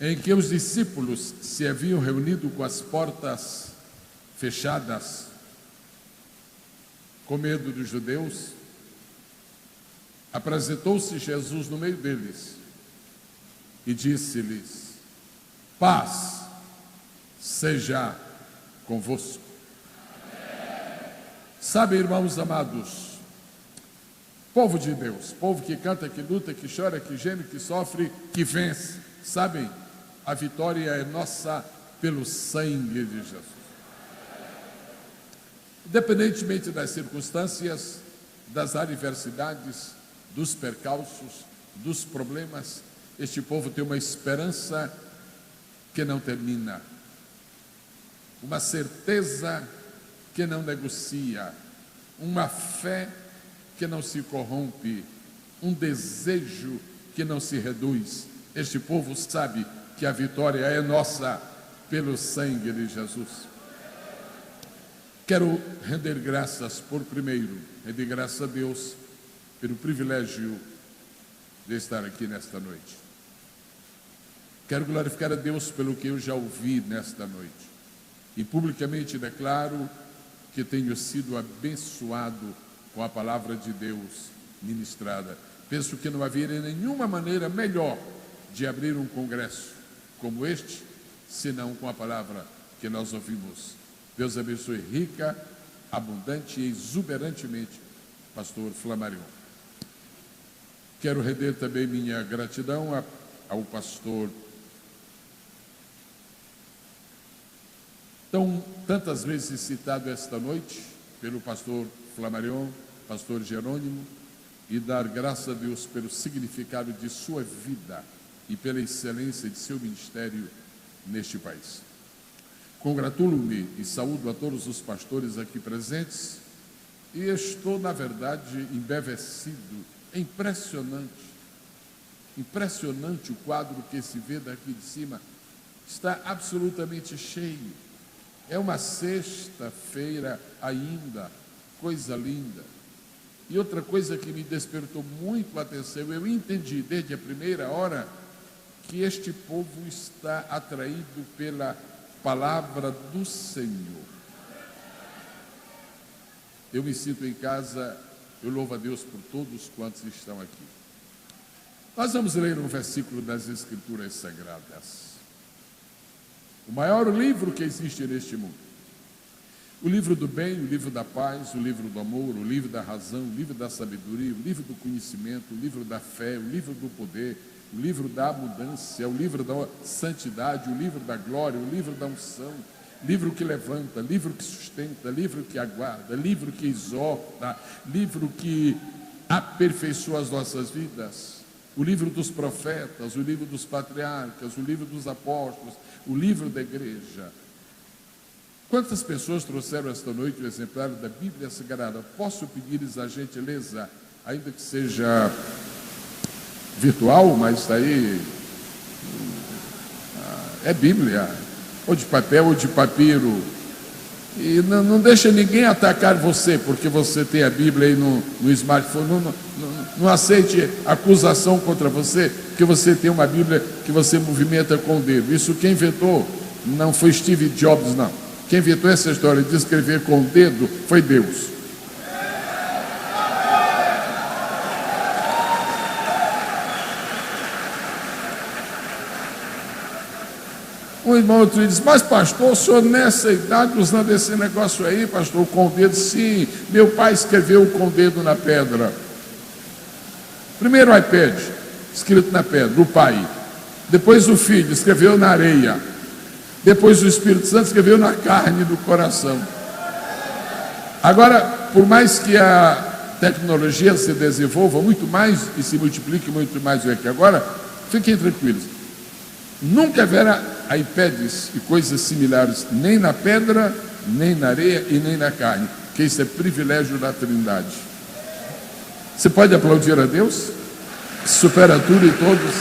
Em que os discípulos se haviam reunido com as portas fechadas, com medo dos judeus, apresentou-se Jesus no meio deles e disse-lhes: paz seja convosco. Sabe, irmãos amados, povo de Deus, povo que canta, que luta, que chora, que geme, que sofre, que vence, sabem, a vitória é nossa pelo sangue de Jesus. Independentemente das circunstâncias, das adversidades, dos percalços, dos problemas, este povo tem uma esperança que não termina, uma certeza que não negocia, uma fé que não se corrompe, um desejo que não se reduz. Este povo sabe que a vitória é nossa pelo sangue de Jesus. Quero render graças render graças a Deus pelo privilégio de estar aqui nesta noite. Quero glorificar a Deus pelo que eu já ouvi nesta noite. E publicamente declaro que tenho sido abençoado com a palavra de Deus ministrada. Penso que não haveria nenhuma maneira melhor de abrir um congresso como este, senão com a palavra que nós ouvimos. Deus abençoe rica, abundante e exuberantemente, pastor Flamarion. Quero render também minha gratidão ao pastor, tantas vezes citado esta noite, pelo pastor Flamarion, pastor Jerônimo, e dar graças a Deus pelo significado de sua vida e pela excelência de seu ministério neste país. Congratulo-me e saúdo a todos os pastores aqui presentes e estou, na verdade, embevecido. É impressionante o quadro que se vê daqui de cima. Está absolutamente cheio. É uma sexta-feira ainda, coisa linda. E outra coisa que me despertou muito a atenção, eu entendi desde a primeira hora que este povo está atraído pela palavra do Senhor. Eu me sinto em casa, eu louvo a Deus por todos quantos estão aqui. Nós vamos ler um versículo das Escrituras Sagradas. O maior livro que existe neste mundo. O livro do bem, o livro da paz, o livro do amor, o livro da razão, o livro da sabedoria, o livro do conhecimento, o livro da fé, o livro do poder, o livro da abundância, o livro da santidade, o livro da glória, o livro da unção, livro que levanta, livro que sustenta, livro que aguarda, livro que exorta, livro que aperfeiçoa as nossas vidas, o livro dos profetas, o livro dos patriarcas, o livro dos apóstolos, o livro da igreja. Quantas pessoas trouxeram esta noite o exemplar da Bíblia Sagrada? Posso pedir-lhes a gentileza, ainda que seja virtual, mas está aí, é Bíblia, ou de papel ou de papiro, e não deixa ninguém atacar você, porque você tem a Bíblia aí no smartphone, não aceite acusação contra você, porque você tem uma Bíblia que você movimenta com o dedo. Isso quem inventou não foi Steve Jobs, não. Quem inventou essa história de escrever com o dedo foi Deus. Um irmão outro diz: mas pastor, o senhor nessa idade usando esse negócio aí, pastor, com o dedo? Sim, meu pai escreveu com o dedo na pedra. Primeiro o iPad, escrito na pedra, o pai. Depois o filho, escreveu na areia. Depois o Espírito Santo escreveu na carne do coração. Agora, por mais que a tecnologia se desenvolva muito mais e se multiplique muito mais do que agora, fiquem tranquilos. Nunca haverá iPads e coisas similares, nem na pedra, nem na areia e nem na carne, que isso é privilégio da Trindade. Você pode aplaudir a Deus? Que supera tudo e todos.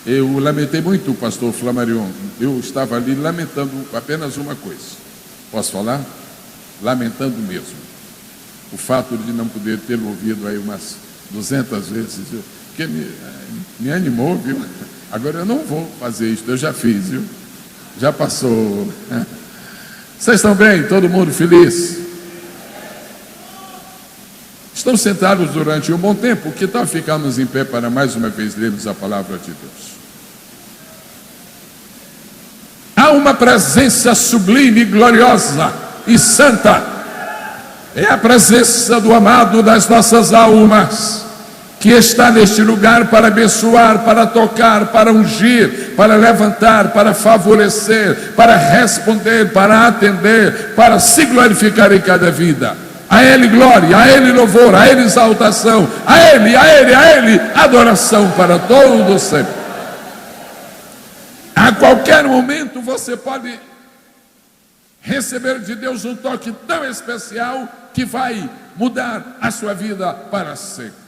Eu lamentei muito, pastor Flamarion. Eu estava ali lamentando apenas uma coisa. Posso falar? Lamentando mesmo. O fato de não poder tê-lo ouvido aí umas 200 vezes, viu? Porque me animou, viu? Agora eu não vou fazer isso, eu já fiz, viu? Já passou. Vocês estão bem? Todo mundo feliz? Estão sentados durante um bom tempo, que tal ficarmos em pé para mais uma vez lermos a palavra de Deus? Há uma presença sublime, gloriosa e santa. É a presença do amado das nossas almas, que está neste lugar para abençoar, para tocar, para ungir, para levantar, para favorecer, para responder, para atender, para se glorificar em cada vida. A Ele glória, a Ele louvor, a Ele exaltação, a Ele adoração para todos sempre. A qualquer momento você pode receber de Deus um toque tão especial que vai mudar a sua vida para sempre.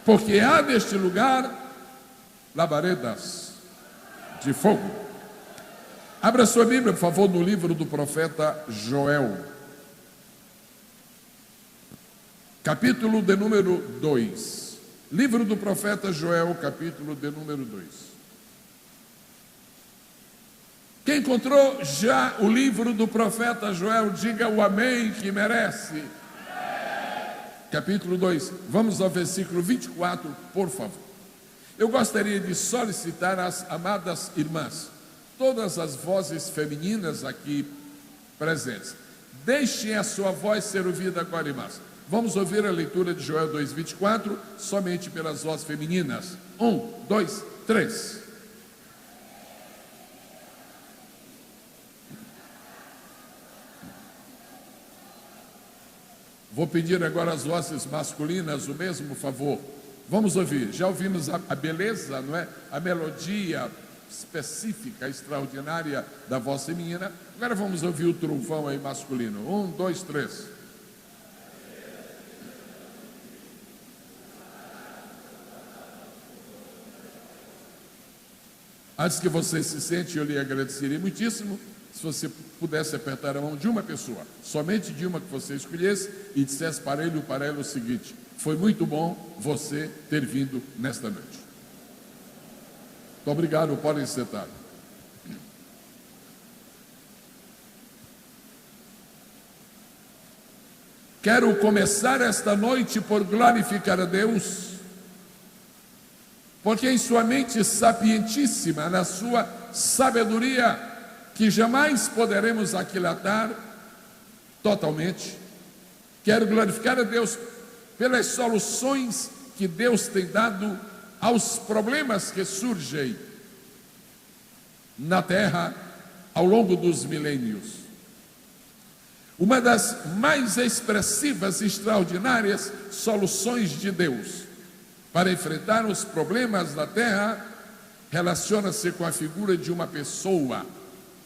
Porque há neste lugar labaredas de fogo. Abra sua Bíblia, por favor, no livro do profeta Joel. Capítulo de número 2. Livro do profeta Joel, capítulo de número 2. Quem encontrou já o livro do profeta Joel, diga o amém que merece. Capítulo 2, vamos ao versículo 24, por favor. Eu gostaria de solicitar às amadas irmãs, todas as vozes femininas aqui presentes, deixem a sua voz ser ouvida agora, irmãs. Vamos ouvir a leitura de Joel 2, 24, somente pelas vozes femininas. 1, 2, 3. Vou pedir agora às vozes masculinas o mesmo favor. Vamos ouvir. Já ouvimos a beleza, não é? A melodia específica, extraordinária da voz feminina. Agora vamos ouvir o trovão aí masculino. 1, 2, 3. Antes que você se sente, eu lhe agradeceria muitíssimo se você pudesse apertar a mão de uma pessoa, somente de uma que você escolhesse, e dissesse para ele ou para ela o seguinte: foi muito bom você ter vindo nesta noite. Muito obrigado, podem sentar. Quero começar esta noite por glorificar a Deus, porque em sua mente sapientíssima, na sua sabedoria, que jamais poderemos aquilatar totalmente, quero glorificar a Deus pelas soluções que Deus tem dado aos problemas que surgem na Terra ao longo dos milênios. Uma das mais expressivas e extraordinárias soluções de Deus para enfrentar os problemas da Terra relaciona-se com a figura de uma pessoa,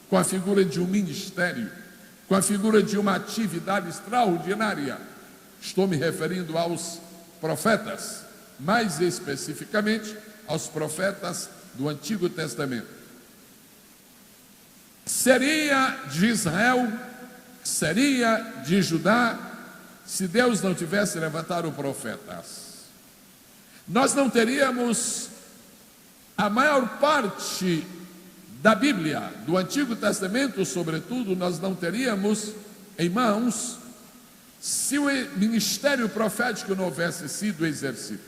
com a figura de um ministério, com a figura de uma atividade extraordinária. Estou me referindo aos profetas, mais especificamente aos profetas do Antigo Testamento. Seria de Israel, seria de Judá, se Deus não tivesse levantado profetas. Nós não teríamos a maior parte da Bíblia, do Antigo Testamento, sobretudo, nós não teríamos em mãos se o ministério profético não houvesse sido exercido.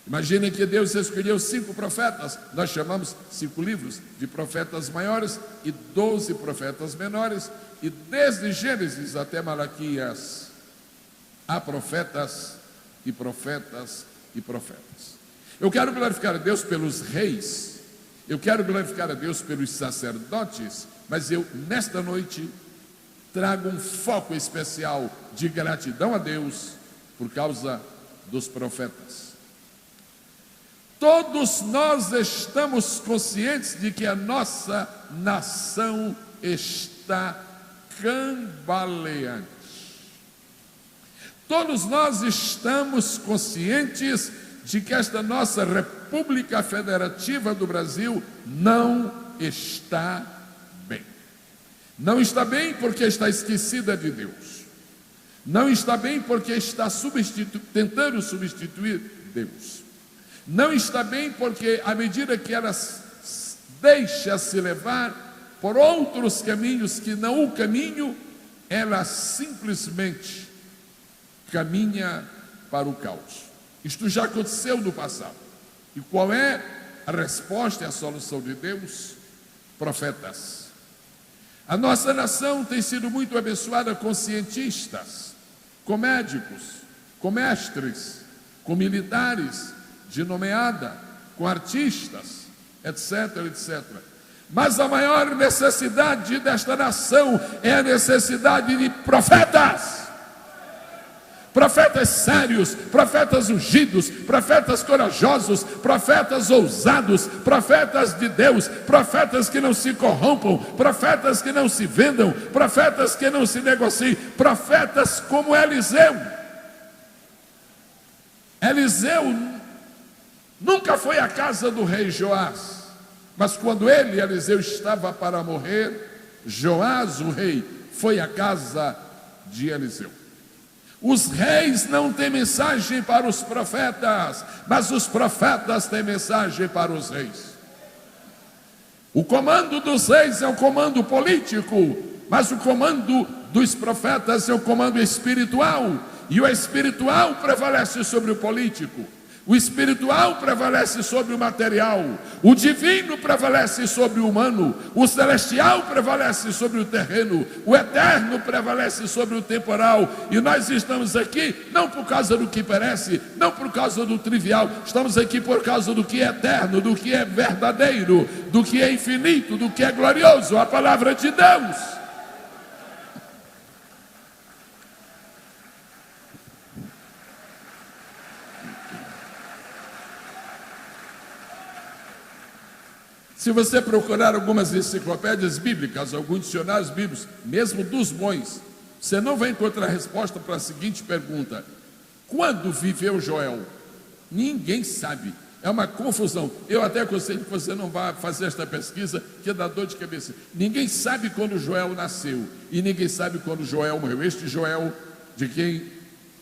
Imaginem que Deus escolheu 5 profetas, nós chamamos 5 livros de profetas maiores e 12 profetas menores, e desde Gênesis até Malaquias há profetas e profetas e profetas. Eu quero glorificar a Deus pelos reis, eu quero glorificar a Deus pelos sacerdotes, mas eu, nesta noite, trago um foco especial de gratidão a Deus por causa dos profetas. Todos nós estamos conscientes de que a nossa nação está cambaleante. Todos nós estamos conscientes de que esta nossa República Federativa do Brasil não está bem. Não está bem porque está esquecida de Deus. Não está bem porque está tentando substituir Deus. Não está bem porque, à medida que ela deixa-se levar por outros caminhos que não o caminho, ela simplesmente caminha para o caos. Isto já aconteceu no passado. E qual é a resposta e a solução de Deus? Profetas. A nossa nação tem sido muito abençoada com cientistas, com médicos, com mestres, com militares de nomeada, com artistas, etc, etc. Mas a maior necessidade desta nação é a necessidade de profetas. Profetas sérios, profetas ungidos, profetas corajosos, profetas ousados, profetas de Deus, profetas que não se corrompam, profetas que não se vendam, profetas que não se negociem, profetas como Eliseu. Eliseu nunca foi à casa do rei Joás, mas quando Eliseu, estava para morrer, Joás, o rei, foi à casa de Eliseu. Os reis não têm mensagem para os profetas, mas os profetas têm mensagem para os reis. O comando dos reis é o comando político, mas o comando dos profetas é o comando espiritual, e o espiritual prevalece sobre o político. O espiritual prevalece sobre o material, o divino prevalece sobre o humano, o celestial prevalece sobre o terreno, o eterno prevalece sobre o temporal. E nós estamos aqui não por causa do que perece, não por causa do trivial, estamos aqui por causa do que é eterno, do que é verdadeiro, do que é infinito, do que é glorioso, a palavra de Deus. Se você procurar algumas enciclopédias bíblicas, alguns dicionários bíblicos, mesmo dos bons, você não vai encontrar resposta para a seguinte pergunta: quando viveu Joel? Ninguém sabe. É uma confusão. Eu até aconselho que você não vá fazer esta pesquisa, que dá dor de cabeça. Ninguém sabe quando Joel nasceu e ninguém sabe quando Joel morreu. Este Joel de quem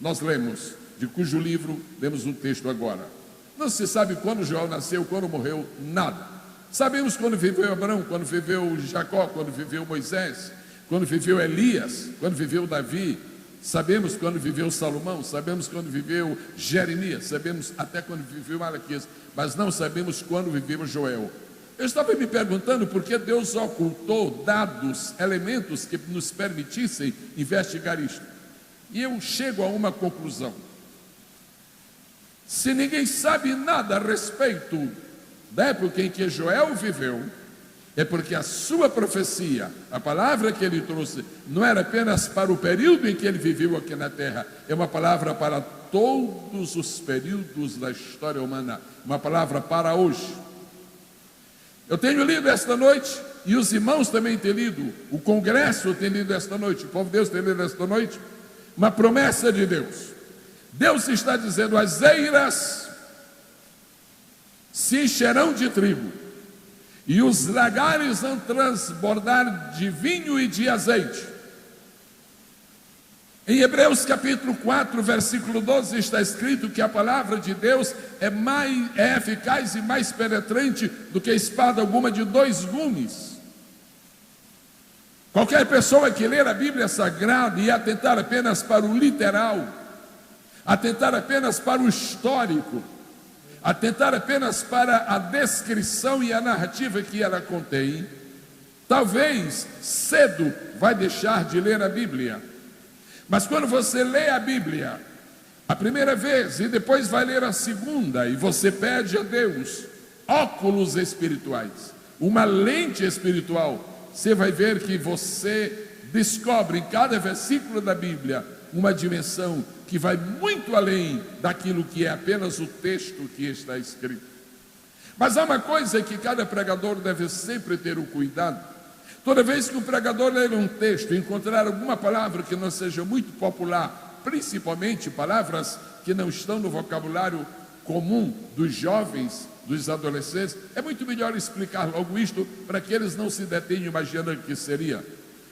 nós lemos, de cujo livro lemos um texto agora. Não se sabe quando Joel nasceu, quando morreu, nada. Sabemos quando viveu Abraão, quando viveu Jacó, quando viveu Moisés, quando viveu Elias, quando viveu Davi. Sabemos quando viveu Salomão, sabemos quando viveu Jeremias, sabemos até quando viveu Malaquias, mas não sabemos quando viveu Joel. Eu estava me perguntando por que Deus ocultou dados, elementos que nos permitissem investigar isto. E eu chego a uma conclusão. Se ninguém sabe nada a respeito da época em que Joel viveu, é porque a sua profecia, a palavra que ele trouxe, não era apenas para o período em que ele viveu aqui na terra, é uma palavra para todos os períodos da história humana, uma palavra para hoje. Eu tenho lido esta noite, e os irmãos também têm lido, o Congresso tem lido esta noite, o povo de Deus tem lido esta noite, uma promessa de Deus. Deus está dizendo: as eiras se encherão de trigo, e os lagares vão transbordar de vinho e de azeite. Em Hebreus capítulo 4, versículo 12, está escrito que a palavra de Deus é eficaz e mais penetrante do que espada alguma de 2 gumes. Qualquer pessoa que ler a Bíblia Sagrada e atentar apenas para o literal, atentar apenas para o histórico, atentar apenas para a descrição e a narrativa que ela contém, talvez cedo vai deixar de ler a Bíblia. Mas quando você lê a Bíblia a primeira vez e depois vai ler a segunda, e você pede a Deus óculos espirituais, uma lente espiritual, você vai ver que você descobre em cada versículo da Bíblia uma dimensão que vai muito além daquilo que é apenas o texto que está escrito. Mas há uma coisa que cada pregador deve sempre ter o cuidado, Toda vez que um pregador ler um texto e encontrar alguma palavra que não seja muito popular, principalmente palavras que não estão no vocabulário comum dos jovens, dos adolescentes, é muito melhor explicar logo isto para que eles não se detenham imaginando o que seria.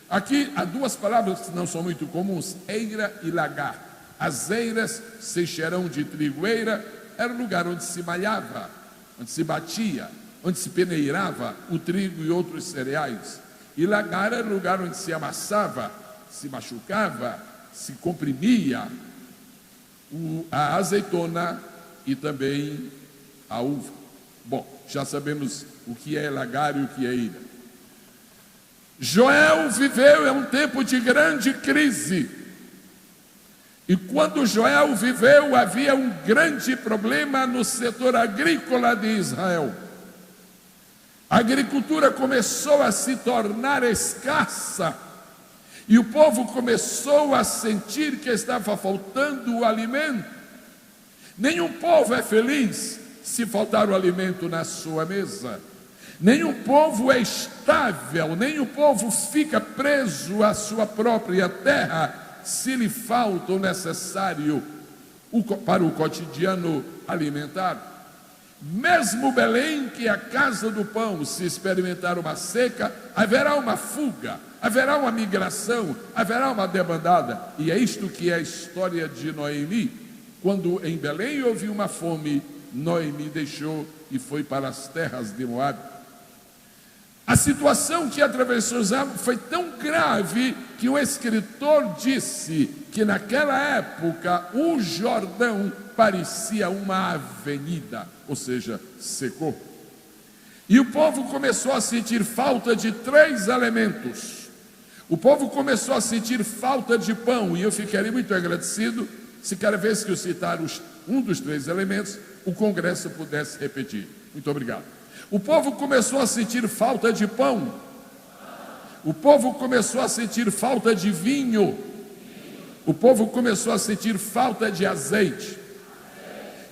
Aqui há duas palavras que não são muito comuns: eira e lagar. As eiras, seixeirão de trigo, eira, era o lugar onde se malhava, onde se batia, onde se peneirava o trigo e outros cereais. E lagar era o lugar onde se amassava, se machucava, se comprimia a azeitona e também a uva. Bom, já sabemos o que é lagar e o que é eira. Joel viveu em um tempo de grande crise. E quando Joel viveu, havia um grande problema no setor agrícola de Israel. A agricultura começou a se tornar escassa. E o povo começou a sentir que estava faltando o alimento. Nenhum povo é feliz se faltar o alimento na sua mesa. Nenhum povo é estável, nenhum povo fica preso à sua própria terra se lhe falta o necessário para o cotidiano alimentar. Mesmo Belém, que é a casa do pão, se experimentar uma seca, haverá uma fuga, haverá uma migração, haverá uma debandada. E é isto que é a história de Noemi. Quando em Belém houve uma fome, Noemi deixou e foi para as terras de Moabe. A situação que atravessou Israel foi tão grave que o escritor disse que naquela época o Jordão parecia uma avenida, ou seja, secou. E o povo começou a sentir falta de 3 elementos. O povo começou a sentir falta de pão, e eu ficaria muito agradecido se cada vez que eu citar um dos 3 elementos, o Congresso pudesse repetir. Muito obrigado. O povo começou a sentir falta de pão. O povo começou a sentir falta de vinho. O povo começou a sentir falta de azeite.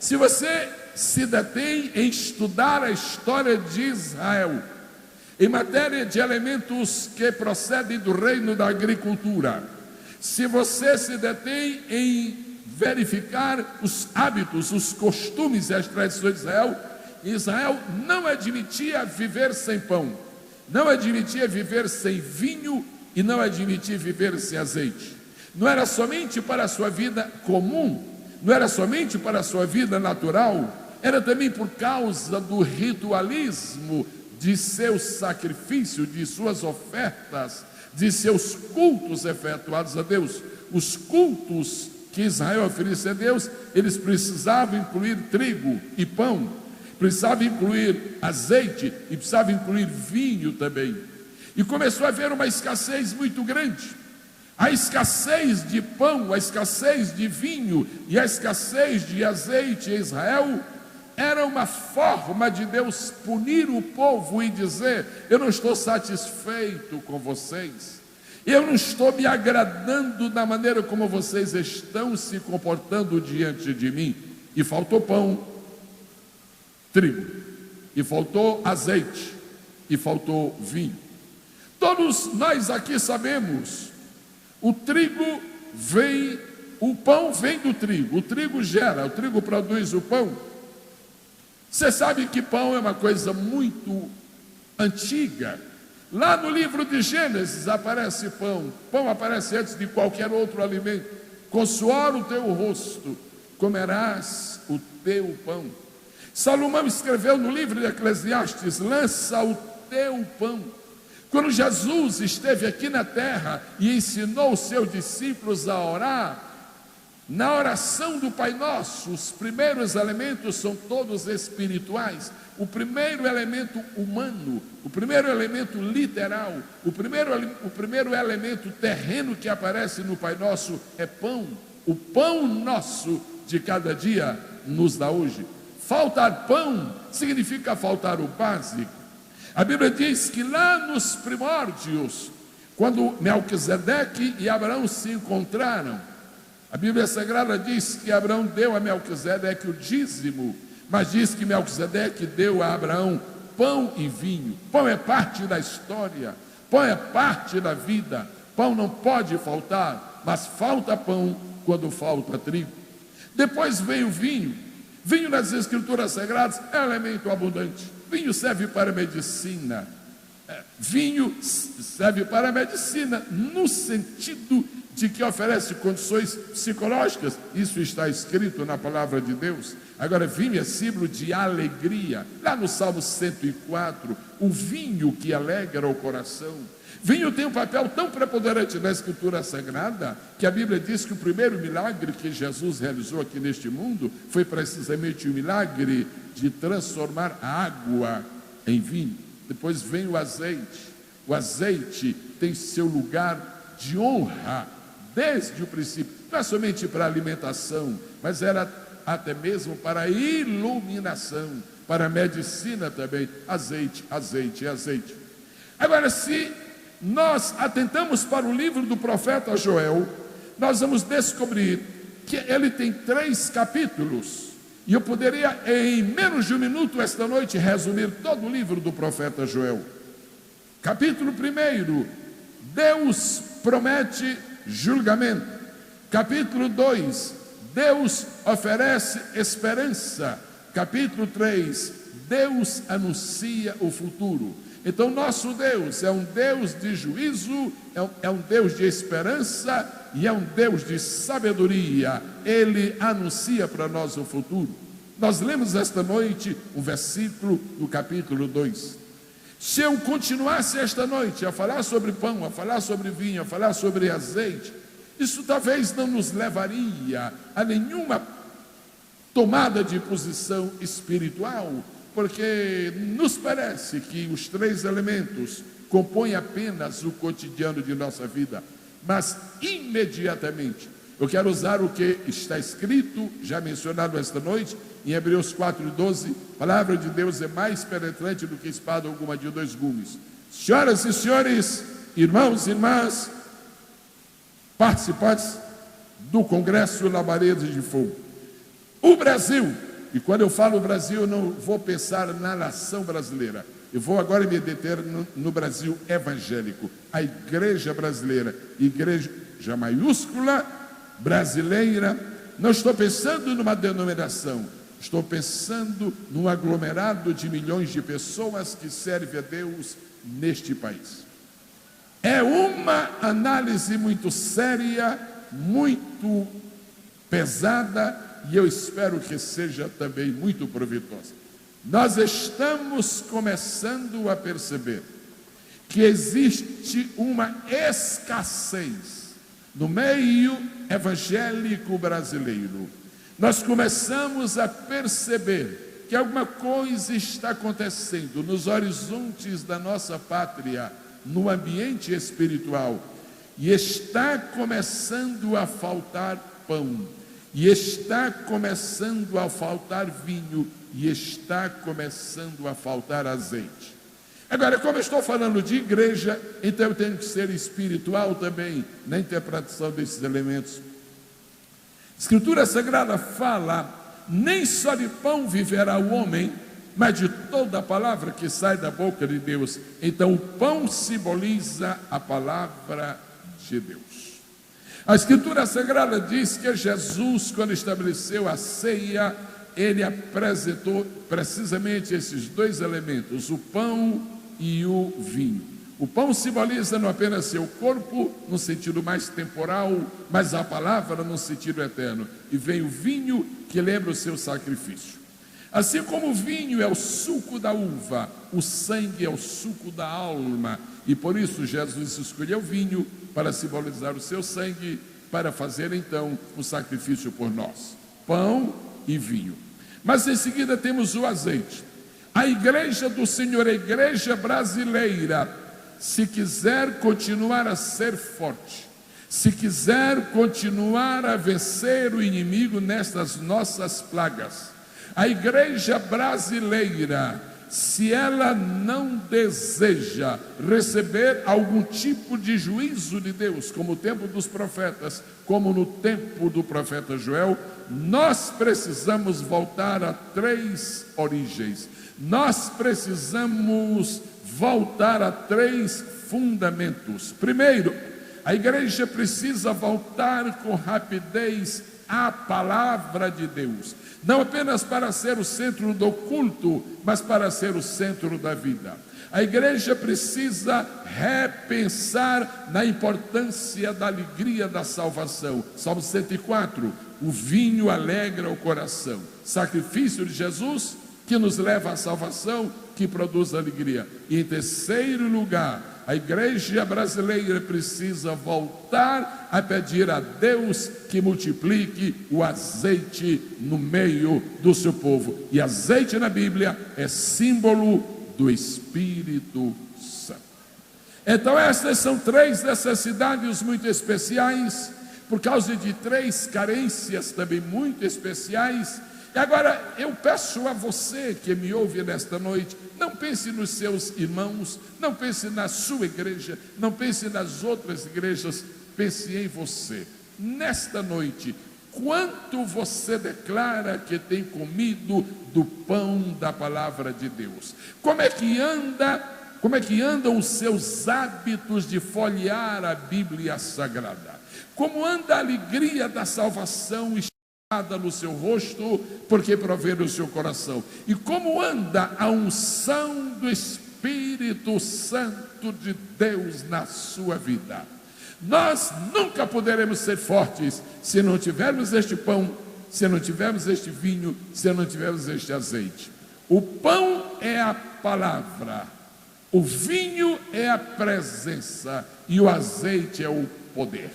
Se você se detém em estudar a história de Israel, em matéria de elementos que procedem do reino da agricultura, se você se detém em verificar os hábitos, os costumes e as tradições de Israel, Israel não admitia viver sem pão, não admitia viver sem vinho e não admitia viver sem azeite. Não era somente para a sua vida comum, não era somente para a sua vida natural, era também por causa do ritualismo de seu sacrifício, de suas ofertas, de seus cultos efetuados a Deus. Os cultos que Israel oferecia a Deus, eles precisavam incluir trigo e pão, precisava incluir azeite e precisava incluir vinho também. E começou a haver uma escassez muito grande. A escassez de pão, a escassez de vinho e a escassez de azeite em Israel era uma forma de Deus punir o povo e dizer: eu não estou satisfeito com vocês, eu não estou me agradando da maneira como vocês estão se comportando diante de mim. E faltou pão, trigo, e faltou azeite, e faltou vinho. Todos nós aqui sabemos, o trigo vem, o pão vem do trigo, o trigo gera, o trigo produz o pão. Você sabe que pão é uma coisa muito antiga. Lá no livro de Gênesis aparece pão, pão aparece antes de qualquer outro alimento. Com suor o teu rosto comerás o teu pão. Salomão escreveu no livro de Eclesiastes: lança o teu pão. Quando Jesus esteve aqui na terra e ensinou os seus discípulos a orar, na oração do Pai Nosso, os primeiros elementos são todos espirituais. O primeiro elemento humano, o primeiro elemento literal, o primeiro elemento terreno que aparece no Pai Nosso é pão. O pão nosso de cada dia nos dá hoje. Faltar pão significa faltar o básico. A Bíblia diz que lá nos primórdios, quando Melquisedeque e Abraão se encontraram, a Bíblia Sagrada diz que Abraão deu a Melquisedeque o dízimo, mas diz que Melquisedeque deu a Abraão pão e vinho. Pão é parte da história, Pão é parte da vida, pão não pode faltar, mas falta pão quando falta trigo. Depois vem o vinho. Vinho nas Escrituras Sagradas é um elemento abundante. Vinho serve para medicina. Vinho serve para medicina no sentido de que oferece condições psicológicas. Isso está escrito na palavra de Deus. Agora, vinho é símbolo de alegria. Lá no Salmo 104, o vinho que alegra o coração. Vinho tem um papel tão preponderante na Escritura Sagrada, que a Bíblia diz que o primeiro milagre que Jesus realizou aqui neste mundo foi precisamente o milagre de transformar a água em vinho. Depois vem o azeite. O azeite tem seu lugar de honra desde o princípio, não é somente para alimentação, mas era até mesmo para iluminação, para medicina também. Azeite, azeite, azeite. Agora, se nós atentamos para o livro do profeta Joel, nós vamos descobrir que ele tem 3 capítulos. E eu poderia, em menos de um minuto esta noite, resumir todo o livro do profeta Joel. Capítulo 1, Deus promete julgamento. Capítulo 2, Deus oferece esperança. Capítulo 3, Deus anuncia o futuro. Então, nosso Deus é um Deus de juízo, é um Deus de esperança e é um Deus de sabedoria. Ele anuncia para nós o futuro. Nós lemos esta noite um versículo do capítulo 2. Se eu continuasse esta noite a falar sobre pão, a falar sobre vinho, a falar sobre azeite, isso talvez não nos levaria a nenhuma tomada de posição espiritual, porque nos parece que os 3 elementos compõem apenas o cotidiano de nossa vida. Mas imediatamente, eu quero usar o que está escrito, já mencionado esta noite, em Hebreus 4:12, a palavra de Deus é mais penetrante do que espada alguma de 2 gumes. Senhoras e senhores, irmãos e irmãs, participantes do Congresso Labaredas de Fogo, o Brasil, e quando eu falo Brasil, eu não vou pensar na nação brasileira, eu vou agora me deter no Brasil evangélico, a igreja brasileira, igreja maiúscula, brasileira. Não estou pensando numa denominação, estou pensando num aglomerado de milhões de pessoas que servem a Deus neste país. É uma análise muito séria, muito pesada, e eu espero que seja também muito proveitosa. Nós estamos começando a perceber que existe uma escassez no meio evangélico brasileiro. Nós começamos a perceber que alguma coisa está acontecendo nos horizontes da nossa pátria, no ambiente espiritual, e está começando a faltar pão, e está começando a faltar vinho, e está começando a faltar azeite. Agora, como eu estou falando de igreja, então eu tenho que ser espiritual também na interpretação desses elementos. A Escritura Sagrada fala: nem só de pão viverá o homem, mas de toda a palavra que sai da boca de Deus. Então o pão simboliza a palavra de Deus. A Escritura Sagrada diz que Jesus, quando estabeleceu a ceia, ele apresentou precisamente esses 2 elementos, o pão e o vinho. O pão simboliza não apenas seu corpo, no sentido mais temporal, mas a palavra no sentido eterno. E vem o vinho, que lembra o seu sacrifício. Assim como o vinho é o suco da uva, o sangue é o suco da alma. E por isso Jesus escolheu o vinho para simbolizar o seu sangue, para fazer então o sacrifício por nós. Pão e vinho. Mas em seguida temos o azeite. A igreja do Senhor, a igreja brasileira, se quiser continuar a ser forte, se quiser continuar a vencer o inimigo nestas nossas plagas, a igreja brasileira, se ela não deseja receber algum tipo de juízo de Deus, como o tempo dos profetas, como no tempo do profeta Joel, nós precisamos voltar a 3 origens. Nós precisamos voltar a 3 fundamentos. Primeiro, a igreja precisa voltar com rapidez à palavra de Deus, não apenas para ser o centro do culto, mas para ser o centro da vida. A igreja precisa repensar na importância da alegria da salvação. Salmo 104, o vinho alegra o coração. Sacrifício de Jesus que nos leva à salvação, que produz alegria. E em terceiro lugar, a igreja brasileira precisa voltar a pedir a Deus que multiplique o azeite no meio do seu povo. E azeite na Bíblia é símbolo do Espírito Santo. Então estas são 3 necessidades muito especiais, por causa de 3 carências também muito especiais. E agora eu peço a você que me ouve nesta noite, não pense nos seus irmãos, não pense na sua igreja, não pense nas outras igrejas, pense em você. Nesta noite, quanto você declara que tem comido do pão da palavra de Deus? Como é que andam os seus hábitos de folhear a Bíblia Sagrada? Como anda a alegria da salvação no seu rosto, porque provê no seu coração? E como anda a unção do Espírito Santo de Deus na sua vida? Nós nunca poderemos ser fortes se não tivermos este pão, se não tivermos este vinho, se não tivermos este azeite. O pão é a palavra, o vinho é a presença e o azeite é o poder.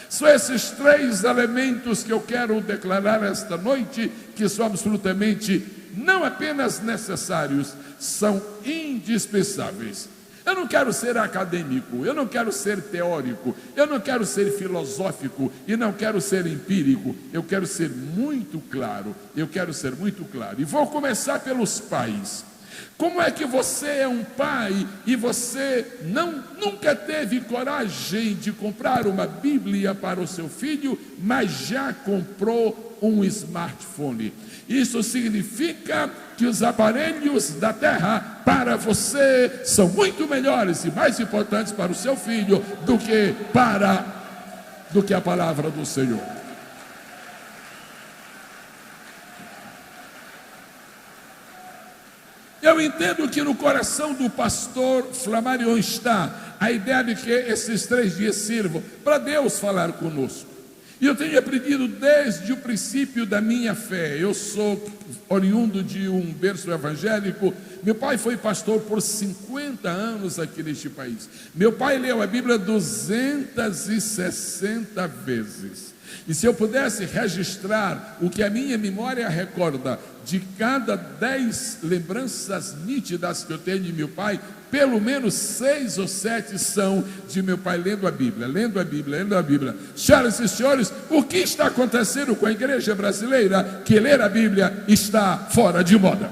São esses 3 elementos que eu quero declarar esta noite, que são absolutamente não apenas necessários, são indispensáveis. Eu não quero ser acadêmico, eu não quero ser teórico, eu não quero ser filosófico e não quero ser empírico. Eu quero ser muito claro, E vou começar pelos pais. Como é que você é um pai e você nunca teve coragem de comprar uma Bíblia para o seu filho, mas já comprou um smartphone? Isso significa que os aparelhos da terra para você são muito melhores e mais importantes para o seu filho do que a palavra do Senhor. Eu entendo que no coração do pastor Flamarion está a ideia de que esses 3 dias sirvam para Deus falar conosco. E eu tenho aprendido desde o princípio da minha fé. Eu sou oriundo de um berço evangélico. Meu pai foi pastor por 50 anos aqui neste país. Meu pai leu a Bíblia 260 vezes. E se eu pudesse registrar o que a minha memória recorda de cada 10 lembranças nítidas que eu tenho de meu pai, pelo menos 6 ou 7 são de meu pai lendo a Bíblia. Senhoras e senhores, o que está acontecendo com a igreja brasileira? Que ler a Bíblia está fora de moda.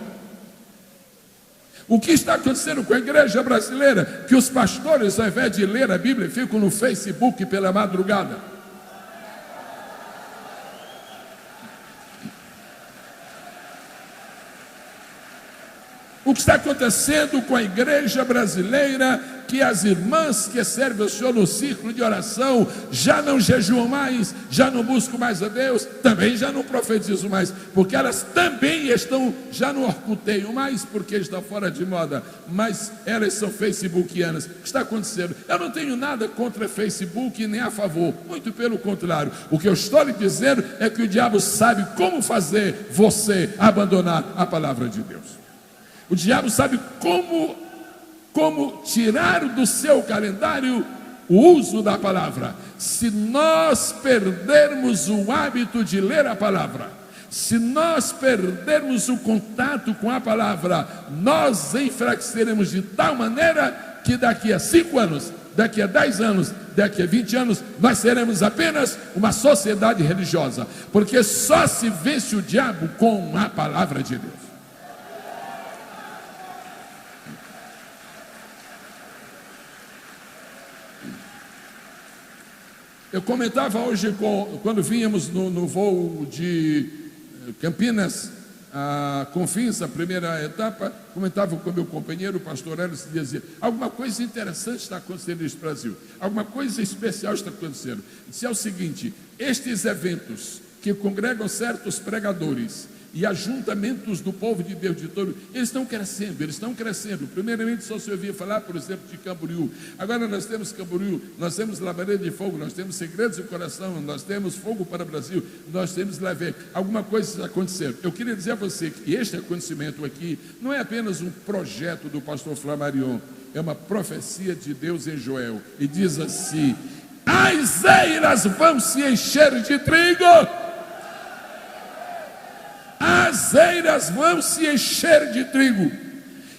O que está acontecendo com a igreja brasileira? Que os pastores, ao invés de ler a Bíblia, ficam no Facebook pela madrugada. O que está acontecendo com a igreja brasileira? Que as irmãs que servem o Senhor no círculo de oração já não jejuam mais, já não buscam mais a Deus, também já não profetizam mais, porque elas também estão, já não orcuteiam mais, porque está fora de moda, mas elas são facebookianas. O que está acontecendo? Eu não tenho nada contra Facebook nem a favor, muito pelo contrário. O que eu estou lhe dizendo é que o diabo sabe como fazer você abandonar a palavra de Deus. O diabo sabe como tirar do seu calendário o uso da palavra. Se nós perdermos o hábito de ler a palavra, se nós perdermos o contato com a palavra, nós enfraqueceremos de tal maneira que daqui a 5 anos, daqui a 10 anos, daqui a 20 anos, nós seremos apenas uma sociedade religiosa, porque só se vence o diabo com a palavra de Deus. Eu comentava hoje, quando vínhamos no voo de Campinas a Confins, a primeira etapa, comentava com o meu companheiro, o pastor Hélio, e dizia: alguma coisa interessante está acontecendo neste Brasil, alguma coisa especial está acontecendo. Disse: é o seguinte, estes eventos que congregam certos pregadores e ajuntamentos do povo de Deus de todo, eles estão crescendo. Primeiramente só se ouvia falar, por exemplo, de Camboriú. Agora nós temos Camboriú, nós temos Labareda de Fogo, nós temos Segredos do Coração, nós temos Fogo para o Brasil, nós temos Levé. Alguma coisa está acontecendo. Eu queria dizer a você que este acontecimento aqui não é apenas um projeto do pastor Flamarion, é uma profecia de Deus em Joel, e diz assim: as eiras vão se encher de trigo. As eiras vão se encher de trigo.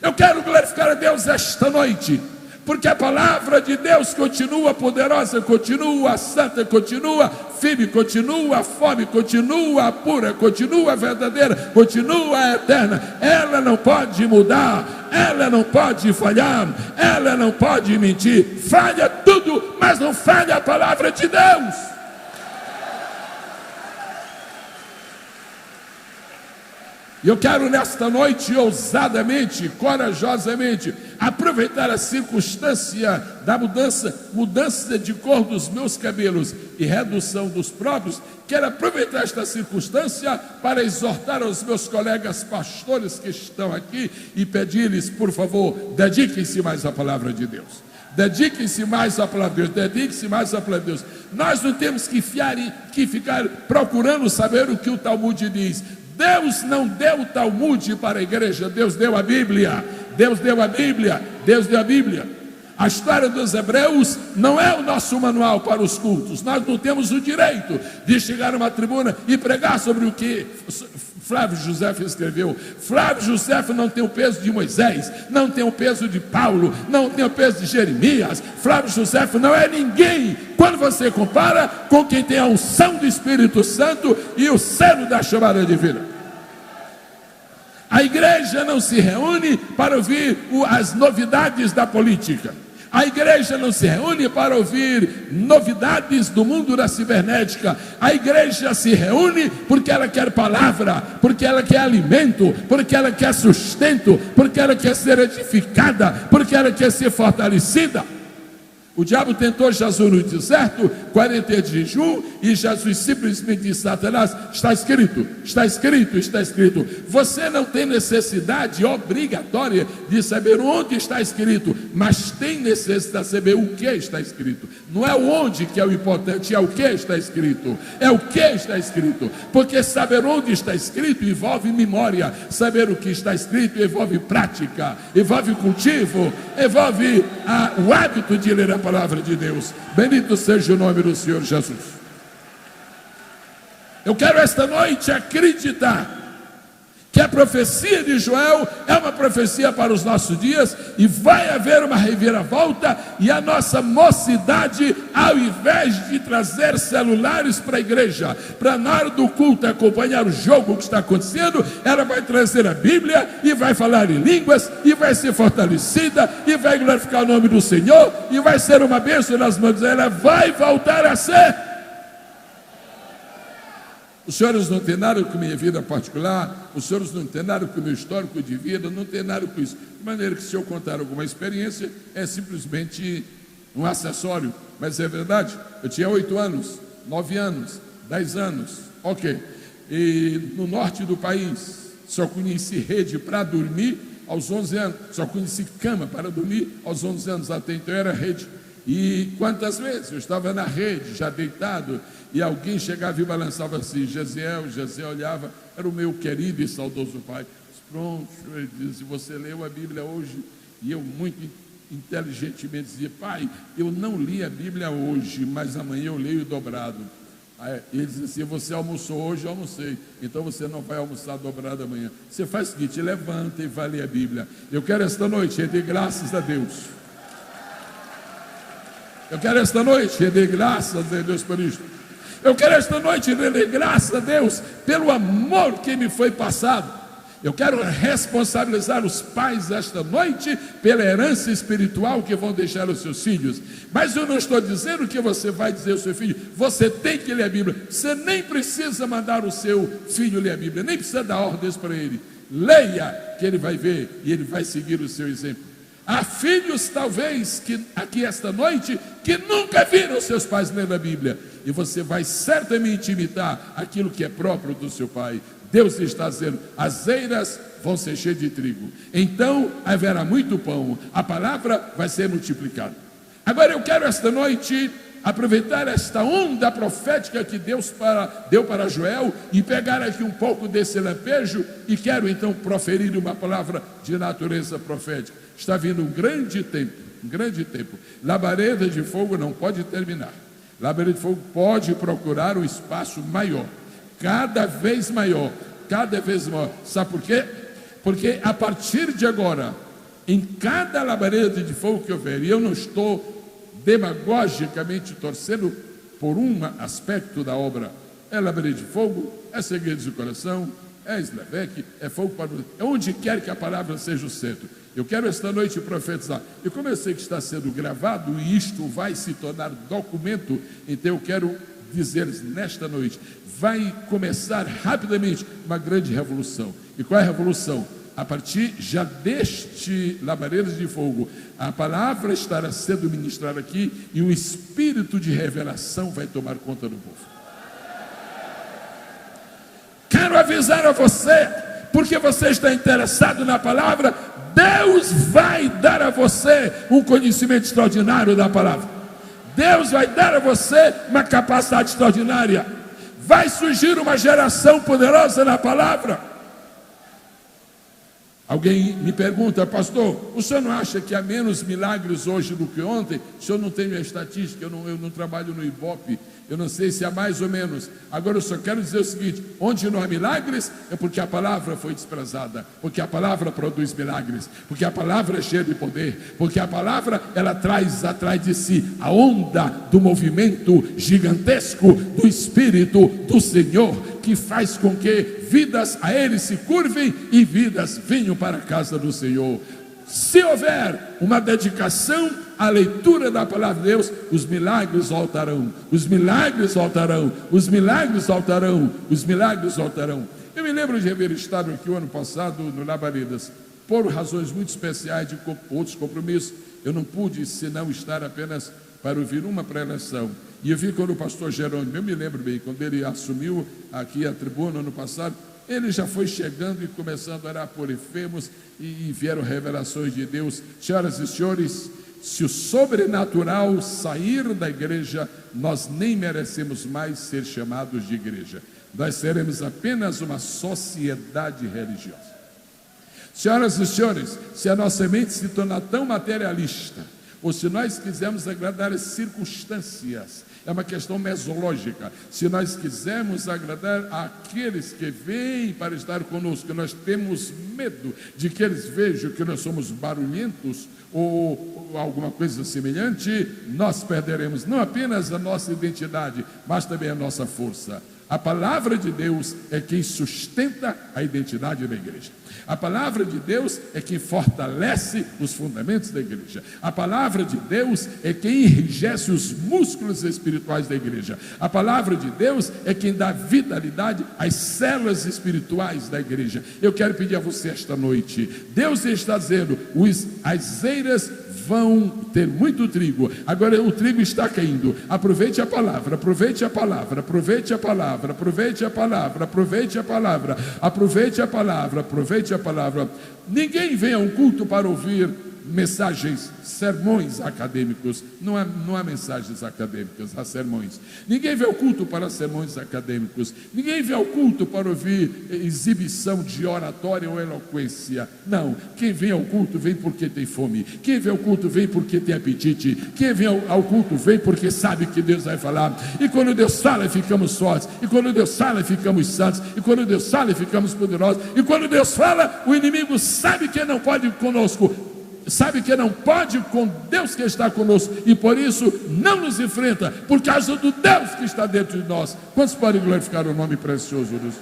Eu quero glorificar a Deus esta noite, porque a palavra de Deus continua poderosa, continua santa, continua firme, continua fome, continua pura, continua verdadeira, continua eterna. Ela não pode mudar, ela não pode falhar, ela não pode mentir. Falha tudo, mas não falha a palavra de Deus. E eu quero nesta noite, ousadamente, corajosamente, aproveitar a circunstância da mudança de cor dos meus cabelos e redução dos próprios. Quero aproveitar esta circunstância para exortar aos meus colegas pastores que estão aqui e pedir-lhes, por favor, dediquem-se mais à palavra de Deus. Dediquem-se mais à palavra de Deus, dediquem-se mais à palavra de Deus. Nós não temos que ficar procurando saber o que o Talmud diz. Deus não deu o Talmud para a igreja, Deus deu a Bíblia. Deus deu a Bíblia, Deus deu a Bíblia. A história dos hebreus não é o nosso manual para os cultos. Nós não temos o direito de chegar numa tribuna e pregar sobre o que Flávio José escreveu. Flávio José não tem o peso de Moisés, não tem o peso de Paulo, não tem o peso de Jeremias. Flávio José não é ninguém quando você compara com quem tem a unção do Espírito Santo e o selo da chamada divina. A igreja não se reúne para ouvir as novidades da política. A igreja não se reúne para ouvir novidades do mundo da cibernética. A igreja se reúne porque ela quer palavra, porque ela quer alimento, porque ela quer sustento, porque ela quer ser edificada, porque ela quer ser fortalecida. O diabo tentou Jesus no deserto, 40 dias de jejum, e Jesus simplesmente disse: Satanás, está escrito, está escrito, está escrito. Você não tem necessidade obrigatória de saber onde está escrito, mas tem necessidade de saber o que está escrito. Não é o onde que é o importante, é o que está escrito. É o que está escrito. Porque saber onde está escrito envolve memória. Saber o que está escrito envolve prática, envolve cultivo, envolve o hábito de ler a palavra de Deus. Bendito seja o nome do Senhor Jesus. Eu quero esta noite acreditar que a profecia de Joel é uma profecia para os nossos dias, e vai haver uma reviravolta, e a nossa mocidade, ao invés de trazer celulares para a igreja, para na hora do culto acompanhar o jogo que está acontecendo, ela vai trazer a Bíblia, e vai falar em línguas, e vai ser fortalecida, e vai glorificar o nome do Senhor, e vai ser uma bênção nas mãos. Ela vai voltar a ser. Os senhores não têm nada com minha vida particular, os senhores não têm nada com meu histórico de vida, não têm nada com isso. De maneira que, se eu contar alguma experiência, é simplesmente um acessório. Mas é verdade, eu tinha 8 anos, 9 anos, 10 anos, ok. E no norte do país, só conheci rede para dormir aos 11 anos, só conheci cama para dormir aos 11 anos, até então era rede. E quantas vezes eu estava na rede, já deitado, e alguém chegava e balançava assim: Gesiel olhava, era o meu querido e saudoso pai. Pronto, ele disse: você leu a Bíblia hoje? E eu muito inteligentemente dizia: pai, eu não li a Bíblia hoje, mas amanhã eu leio dobrado. Aí ele disse assim: você almoçou hoje? Eu almocei. Então você não vai almoçar dobrado amanhã. Você faz o seguinte: levanta e vai ler a Bíblia. Eu quero esta noite render graças a Deus. Eu quero esta noite render graças a Deus por isto. Eu quero esta noite render graças a Deus pelo amor que me foi passado. Eu quero responsabilizar os pais esta noite pela herança espiritual que vão deixar aos seus filhos. Mas eu não estou dizendo que você vai dizer ao seu filho, você tem que ler a Bíblia. Você nem precisa mandar o seu filho ler a Bíblia, nem precisa dar ordens para ele. Leia, que ele vai ver e ele vai seguir o seu exemplo. Há filhos, talvez, que aqui esta noite, que nunca viram seus pais lendo a Bíblia. E você vai certamente imitar aquilo que é próprio do seu pai. Deus está dizendo, as eiras vão ser cheias de trigo. Então haverá muito pão. A palavra vai ser multiplicada. Agora eu quero esta noite aproveitar esta onda profética que Deus deu para Joel e pegar aqui um pouco desse lampejo e quero então proferir uma palavra de natureza profética. Está vindo um grande tempo. Labareda de fogo não pode terminar. Labareda de fogo pode procurar um espaço maior. Cada vez maior. Sabe por quê? Porque a partir de agora, em cada labareda de fogo que houver, e eu não estou demagogicamente torcendo por um aspecto da obra, é labareda de fogo, é segredos do coração, é Slavec, é fogo para o... é onde quer que a palavra seja o centro. Eu quero esta noite profetizar. Eu comecei que está sendo gravado e isto vai se tornar documento, então eu quero dizer-lhes nesta noite, vai começar rapidamente uma grande revolução. E qual é a revolução? A partir já deste labaredas de fogo, a palavra estará sendo ministrada aqui e o espírito de revelação vai tomar conta do povo. Quero avisar a você, porque você está interessado na palavra, Deus vai dar a você um conhecimento extraordinário da palavra. Deus vai dar a você uma capacidade extraordinária. Vai surgir uma geração poderosa na palavra. Alguém me pergunta, pastor, o senhor não acha que há menos milagres hoje do que ontem? O senhor não tem a estatística, eu não trabalho no Ibope, eu não sei se há mais ou menos. Agora eu só quero dizer o seguinte, onde não há milagres é porque a palavra foi desprezada, porque a palavra produz milagres, porque a palavra é cheia de poder, porque a palavra ela traz atrás de si a onda do movimento gigantesco do Espírito do Senhor, que faz com que vidas a Ele se curvem e vidas venham para a casa do Senhor. Se houver uma dedicação à leitura da palavra de Deus, os milagres voltarão, os milagres voltarão, os milagres voltarão, os milagres voltarão. Eu me lembro de haver estado aqui o ano passado no Labaredas, por razões muito especiais de outros compromissos, eu não pude senão estar apenas para ouvir uma preleção. E eu vi quando o pastor Jerônimo, eu me lembro bem, quando ele assumiu aqui a tribuna no passado, ele já foi chegando e começando a orar por enfermos e vieram revelações de Deus. Senhoras e senhores, se o sobrenatural sair da igreja, nós nem merecemos mais ser chamados de igreja. Nós seremos apenas uma sociedade religiosa. Senhoras e senhores, se a nossa mente se tornar tão materialista, ou se nós quisermos agradar as circunstâncias, é uma questão mesológica. Se nós quisermos agradar àqueles que vêm para estar conosco, nós temos medo de que eles vejam que nós somos barulhentos ou alguma coisa semelhante, nós perderemos não apenas a nossa identidade, mas também a nossa força. A palavra de Deus é quem sustenta a identidade da igreja. A palavra de Deus é quem fortalece os fundamentos da igreja. A palavra de Deus é quem enrijece os músculos espirituais da igreja. A palavra de Deus é quem dá vitalidade às células espirituais da igreja. Eu quero pedir a você esta noite, Deus está dizendo, as eiras vão ter muito trigo. Agora o trigo está caindo. Aproveite a palavra, aproveite a palavra, aproveite a palavra, aproveite a palavra, aproveite a palavra, aproveite a palavra, aproveite a palavra. Ninguém vem a um culto para ouvir mensagens, sermões acadêmicos. Não há mensagens acadêmicas, há sermões. Ninguém vem ao culto para sermões acadêmicos. Ninguém vem ao culto para ouvir exibição de oratória ou eloquência. Não, quem vem ao culto vem porque tem fome. Quem vem ao culto vem porque tem apetite. Quem vem ao culto vem porque sabe que Deus vai falar. E quando Deus fala, ficamos fortes. E quando Deus fala, ficamos santos. E quando Deus fala, ficamos poderosos. E quando Deus fala, o inimigo sabe que não pode conosco. Sabe que não pode com Deus que está conosco, e por isso não nos enfrenta, por causa do Deus que está dentro de nós. Quantos podem glorificar o nome precioso de Deus?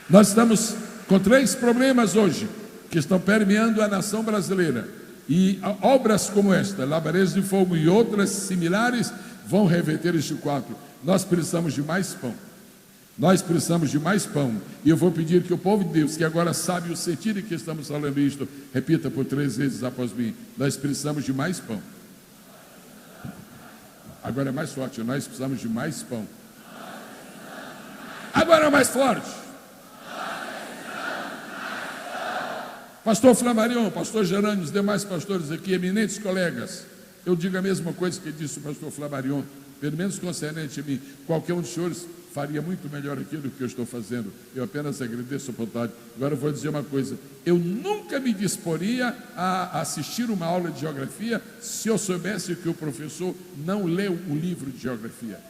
Nós estamos com 3 problemas hoje que estão permeando a nação brasileira. E obras como esta, Labaredas de Fogo e outras similares, vão reverter este quadro. Nós precisamos de mais pão. Nós precisamos de mais pão. E eu vou pedir que o povo de Deus, que agora sabe o sentido em que estamos falando isto, repita por 3 vezes após mim. Nós precisamos de mais pão. Agora é mais forte. Nós precisamos de mais pão. Agora é mais forte. Pastor Flamarion, pastor Gerânio, os demais pastores aqui, eminentes colegas, eu digo a mesma coisa que disse o pastor Flamarion, pelo menos concernente a mim. Qualquer um dos senhores faria muito melhor aquilo que eu estou fazendo. Eu apenas agradeço a vontade. Agora eu vou dizer uma coisa: eu nunca me disporia a assistir uma aula de geografia se eu soubesse que o professor não leu o livro de geografia.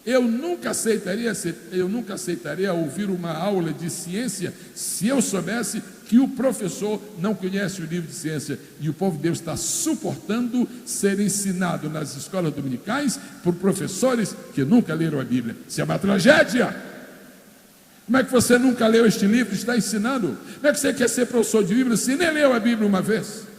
Eu nunca aceitaria ouvir uma aula de ciência se eu soubesse que o professor não conhece o livro de ciência. E o povo de Deus está suportando ser ensinado nas escolas dominicais por professores que nunca leram a Bíblia. Isso é uma tragédia. Como é que você nunca leu este livro e está ensinando? Como é que você quer ser professor de Bíblia se nem leu a Bíblia uma vez?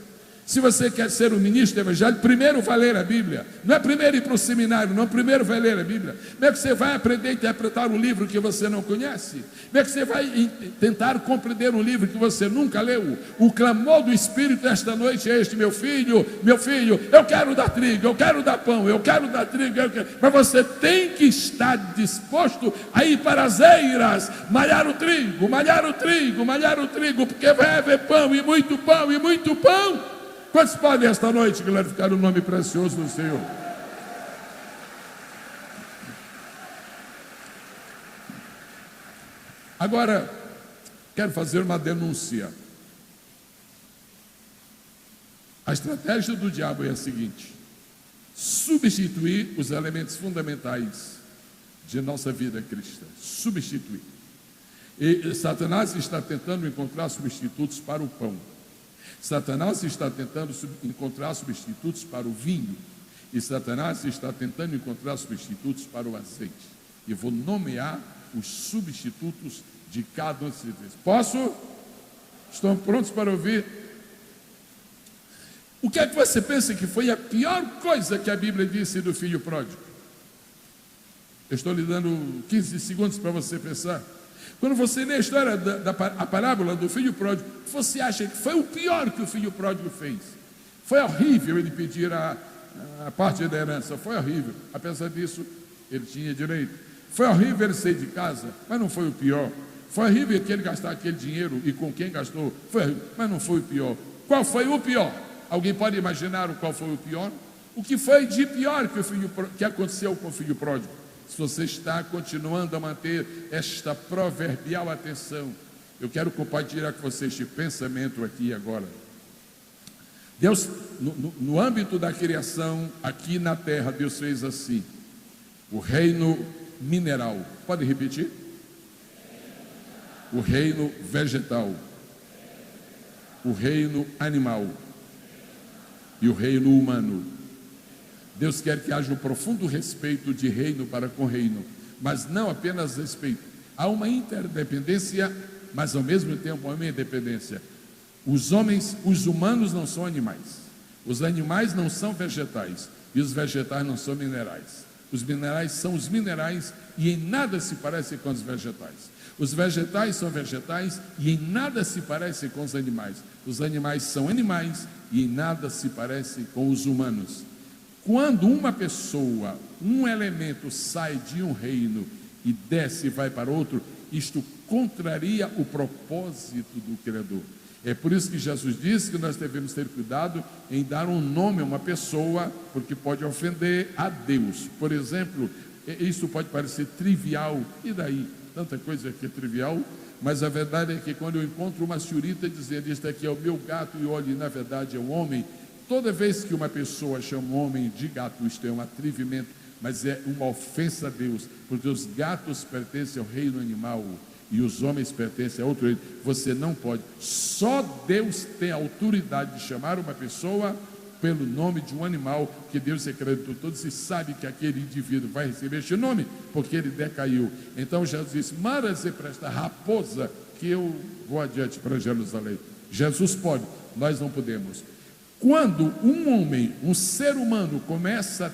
Se você quer ser um ministro evangélico, primeiro vai ler a Bíblia. Não é primeiro ir para o seminário, não, primeiro vai ler a Bíblia. Como é que você vai aprender a interpretar um livro que você não conhece? Como é que você vai tentar compreender um livro que você nunca leu? O clamor do Espírito esta noite é este: meu filho, eu quero dar trigo, eu quero dar pão, eu quero dar trigo, mas você tem que estar disposto a ir para as eiras, malhar o trigo, porque vai haver pão, e muito pão, e muito pão. Quantos podem esta noite glorificar o nome precioso do Senhor? Agora, quero fazer uma denúncia. A estratégia do diabo é a seguinte: substituir os elementos fundamentais de nossa vida cristã. Substituir. E Satanás está tentando encontrar substitutos para o pão. Satanás está tentando encontrar substitutos para o vinho. E Satanás está tentando encontrar substitutos para o azeite. E vou nomear os substitutos de cada um desses. Posso? Estão prontos para ouvir? O que é que você pensa que foi a pior coisa que a Bíblia disse do filho pródigo? Eu estou lhe dando 15 segundos para você pensar. Quando você lê a história a parábola do filho pródigo, você acha que foi o pior que o filho pródigo fez? Foi horrível ele pedir a parte da herança, foi horrível. Apesar disso, ele tinha direito. Foi horrível ele sair de casa, mas não foi o pior. Foi horrível que ele gastar aquele dinheiro e com quem gastou, foi horrível, mas não foi o pior. Qual foi o pior? Alguém pode imaginar qual foi o pior? O que foi de pior que aconteceu com o filho pródigo? Se você está continuando a manter esta proverbial atenção, eu quero compartilhar com você este pensamento aqui agora. Deus, no âmbito da criação, aqui na terra, Deus fez assim: o reino mineral, pode repetir? O reino vegetal, o reino animal e o reino humano. Deus quer que haja um profundo respeito de reino para com reino, mas não apenas respeito. Há uma interdependência, mas ao mesmo tempo uma independência. Os humanos não são animais. Os animais não são vegetais. E os vegetais não são minerais. Os minerais são os minerais e em nada se parecem com os vegetais. Os vegetais são vegetais e em nada se parecem com os animais. Os animais são animais e em nada se parecem com os humanos. Quando uma pessoa, um elemento sai de um reino e desce e vai para outro, isto contraria o propósito do Criador. É por isso que Jesus disse que nós devemos ter cuidado em dar um nome a uma pessoa, porque pode ofender a Deus. Por exemplo, isso pode parecer trivial, e daí? Tanta coisa que é trivial, mas a verdade é que quando eu encontro uma senhorita dizendo: este aqui é o meu gato, e olhe, na verdade é um homem. Toda vez que uma pessoa chama um homem de gato, isto é um atrevimento, mas é uma ofensa a Deus, porque os gatos pertencem ao reino animal e os homens pertencem a outro reino. Você não pode. Só Deus tem a autoridade de chamar uma pessoa pelo nome de um animal, que Deus acreditou todos e sabe que aquele indivíduo vai receber este nome, porque ele decaiu. Então Jesus disse: manda dizer para esta raposa aqui eu vou adiante para Jerusalém. Jesus pode, nós não podemos. Quando um homem, um ser humano, começa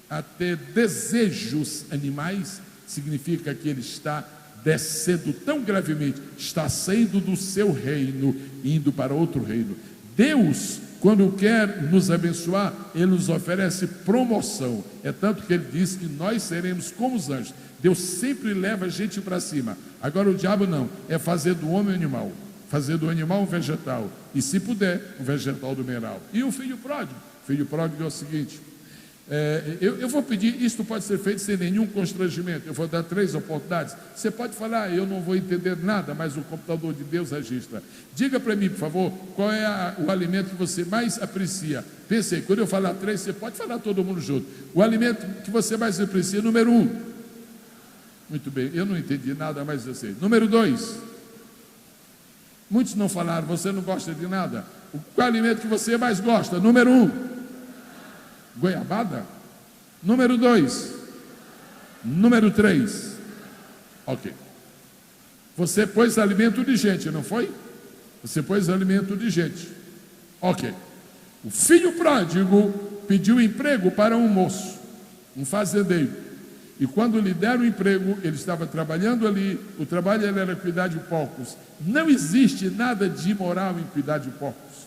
a ter desejos animais, significa que ele está descendo tão gravemente, está saindo do seu reino, indo para outro reino. Deus, quando quer nos abençoar, Ele nos oferece promoção. É tanto que Ele diz que nós seremos como os anjos. Deus sempre leva a gente para cima. Agora o diabo não, é fazer do homem um animal, fazer do animal um vegetal, e se puder, um vegetal do mineral. E o filho pródigo? O filho pródigo é o seguinte, eu vou pedir, isto pode ser feito sem nenhum constrangimento, eu vou dar 3 oportunidades. Você pode falar, eu não vou entender nada, mas o computador de Deus registra. Diga para mim, por favor, qual é o alimento que você mais aprecia? Pensei, quando eu falar 3, você pode falar todo mundo junto. O alimento que você mais aprecia, número 1. Muito bem, eu não entendi nada, mas eu sei. Número 2. Muitos não falaram, você não gosta de nada. Qual alimento que você mais gosta? Número 1. Goiabada? Número 2. Número 3. Ok. Você pôs alimento de gente, não foi? Você pôs alimento de gente. Ok. O filho pródigo pediu emprego para um moço, um fazendeiro. E quando lhe deram o emprego, ele estava trabalhando ali, o trabalho era cuidar de porcos. Não existe nada de imoral em cuidar de porcos.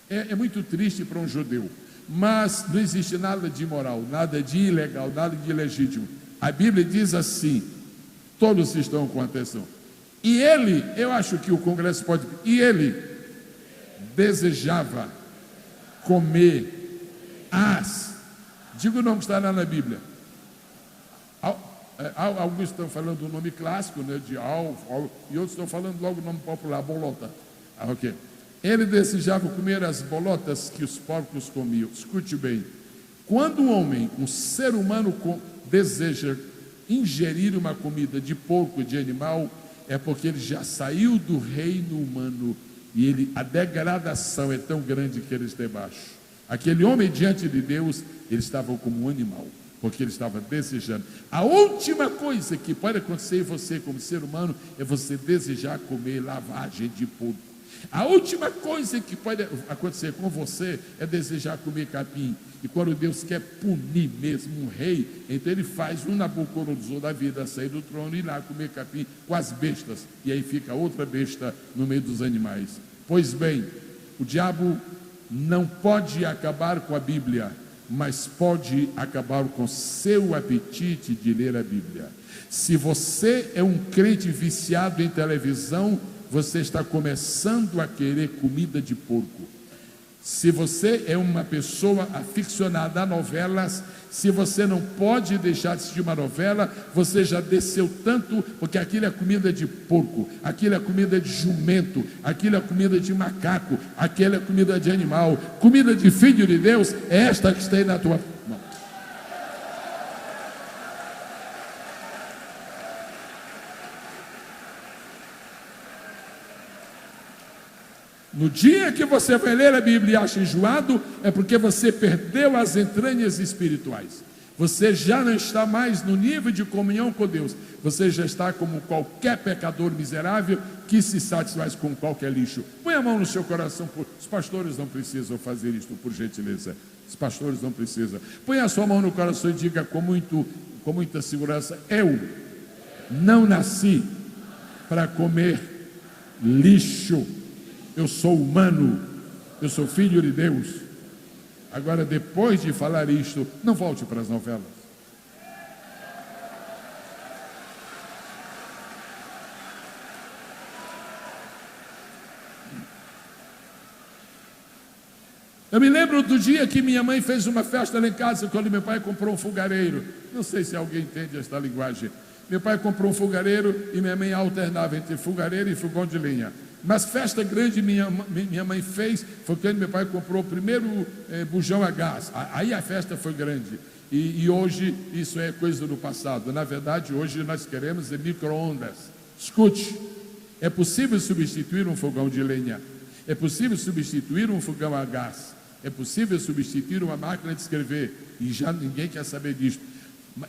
É muito triste para um judeu. Mas não existe nada de imoral, nada de ilegal, nada de ilegítimo. A Bíblia diz assim, todos estão com atenção. E ele, eu acho que o Congresso pode... E ele desejava comer diga o nome que está lá na Bíblia. Alguns estão falando o nome clássico, né, de e outros estão falando logo o nome popular, bolota. Ok. Ele desejava comer as bolotas que os porcos comiam. Escute bem. Quando um homem, um ser humano, deseja ingerir uma comida de porco, de animal, é porque ele já saiu do reino humano e a degradação é tão grande que ele está debaixo. Aquele homem diante de Deus, ele estava como um animal, porque ele estava desejando. A última coisa que pode acontecer em você como ser humano é você desejar comer lavagem de porco. A última coisa que pode acontecer com você é desejar comer capim. E quando Deus quer punir mesmo um rei, então ele faz um Nabucodonosor da vida sair do trono e ir lá comer capim com as bestas. E aí fica outra besta no meio dos animais. Pois bem, o diabo não pode acabar com a Bíblia, mas pode acabar com seu apetite de ler a Bíblia. Se você é um crente viciado em televisão, você está começando a querer comida de porco. Se você é uma pessoa aficionada a novelas, se você não pode deixar de assistir uma novela, você já desceu tanto, porque aquilo é comida de porco, aquilo é comida de jumento, aquilo é comida de macaco, aquilo é comida de animal. Comida de filho de Deus é esta que está aí na tua mão. No dia que você vai ler a Bíblia e acha enjoado, é porque você perdeu as entranhas espirituais. Você já não está mais no nível de comunhão com Deus. Você já está como qualquer pecador miserável que se satisfaz com qualquer lixo. Põe a mão no seu coração. Os pastores não precisam fazer isto, por gentileza. Os pastores não precisam. Põe a sua mão no coração e diga com muita segurança: eu não nasci para comer lixo. Eu sou humano, eu sou filho de Deus. Agora, depois de falar isto, não volte para as novelas. Eu me lembro do dia que minha mãe fez uma festa lá em casa, quando meu pai comprou um fogareiro. Não sei se alguém entende esta linguagem. Meu pai comprou um fogareiro e minha mãe alternava entre fogareiro e fogão de lenha. Mas festa grande minha mãe fez, foi quando meu pai comprou o primeiro bujão a gás. Aí a festa foi grande. E hoje isso é coisa do passado. Na verdade, hoje nós queremos micro-ondas. Escute, é possível substituir um fogão de lenha. É possível substituir um fogão a gás. É possível substituir uma máquina de escrever. E já ninguém quer saber disso.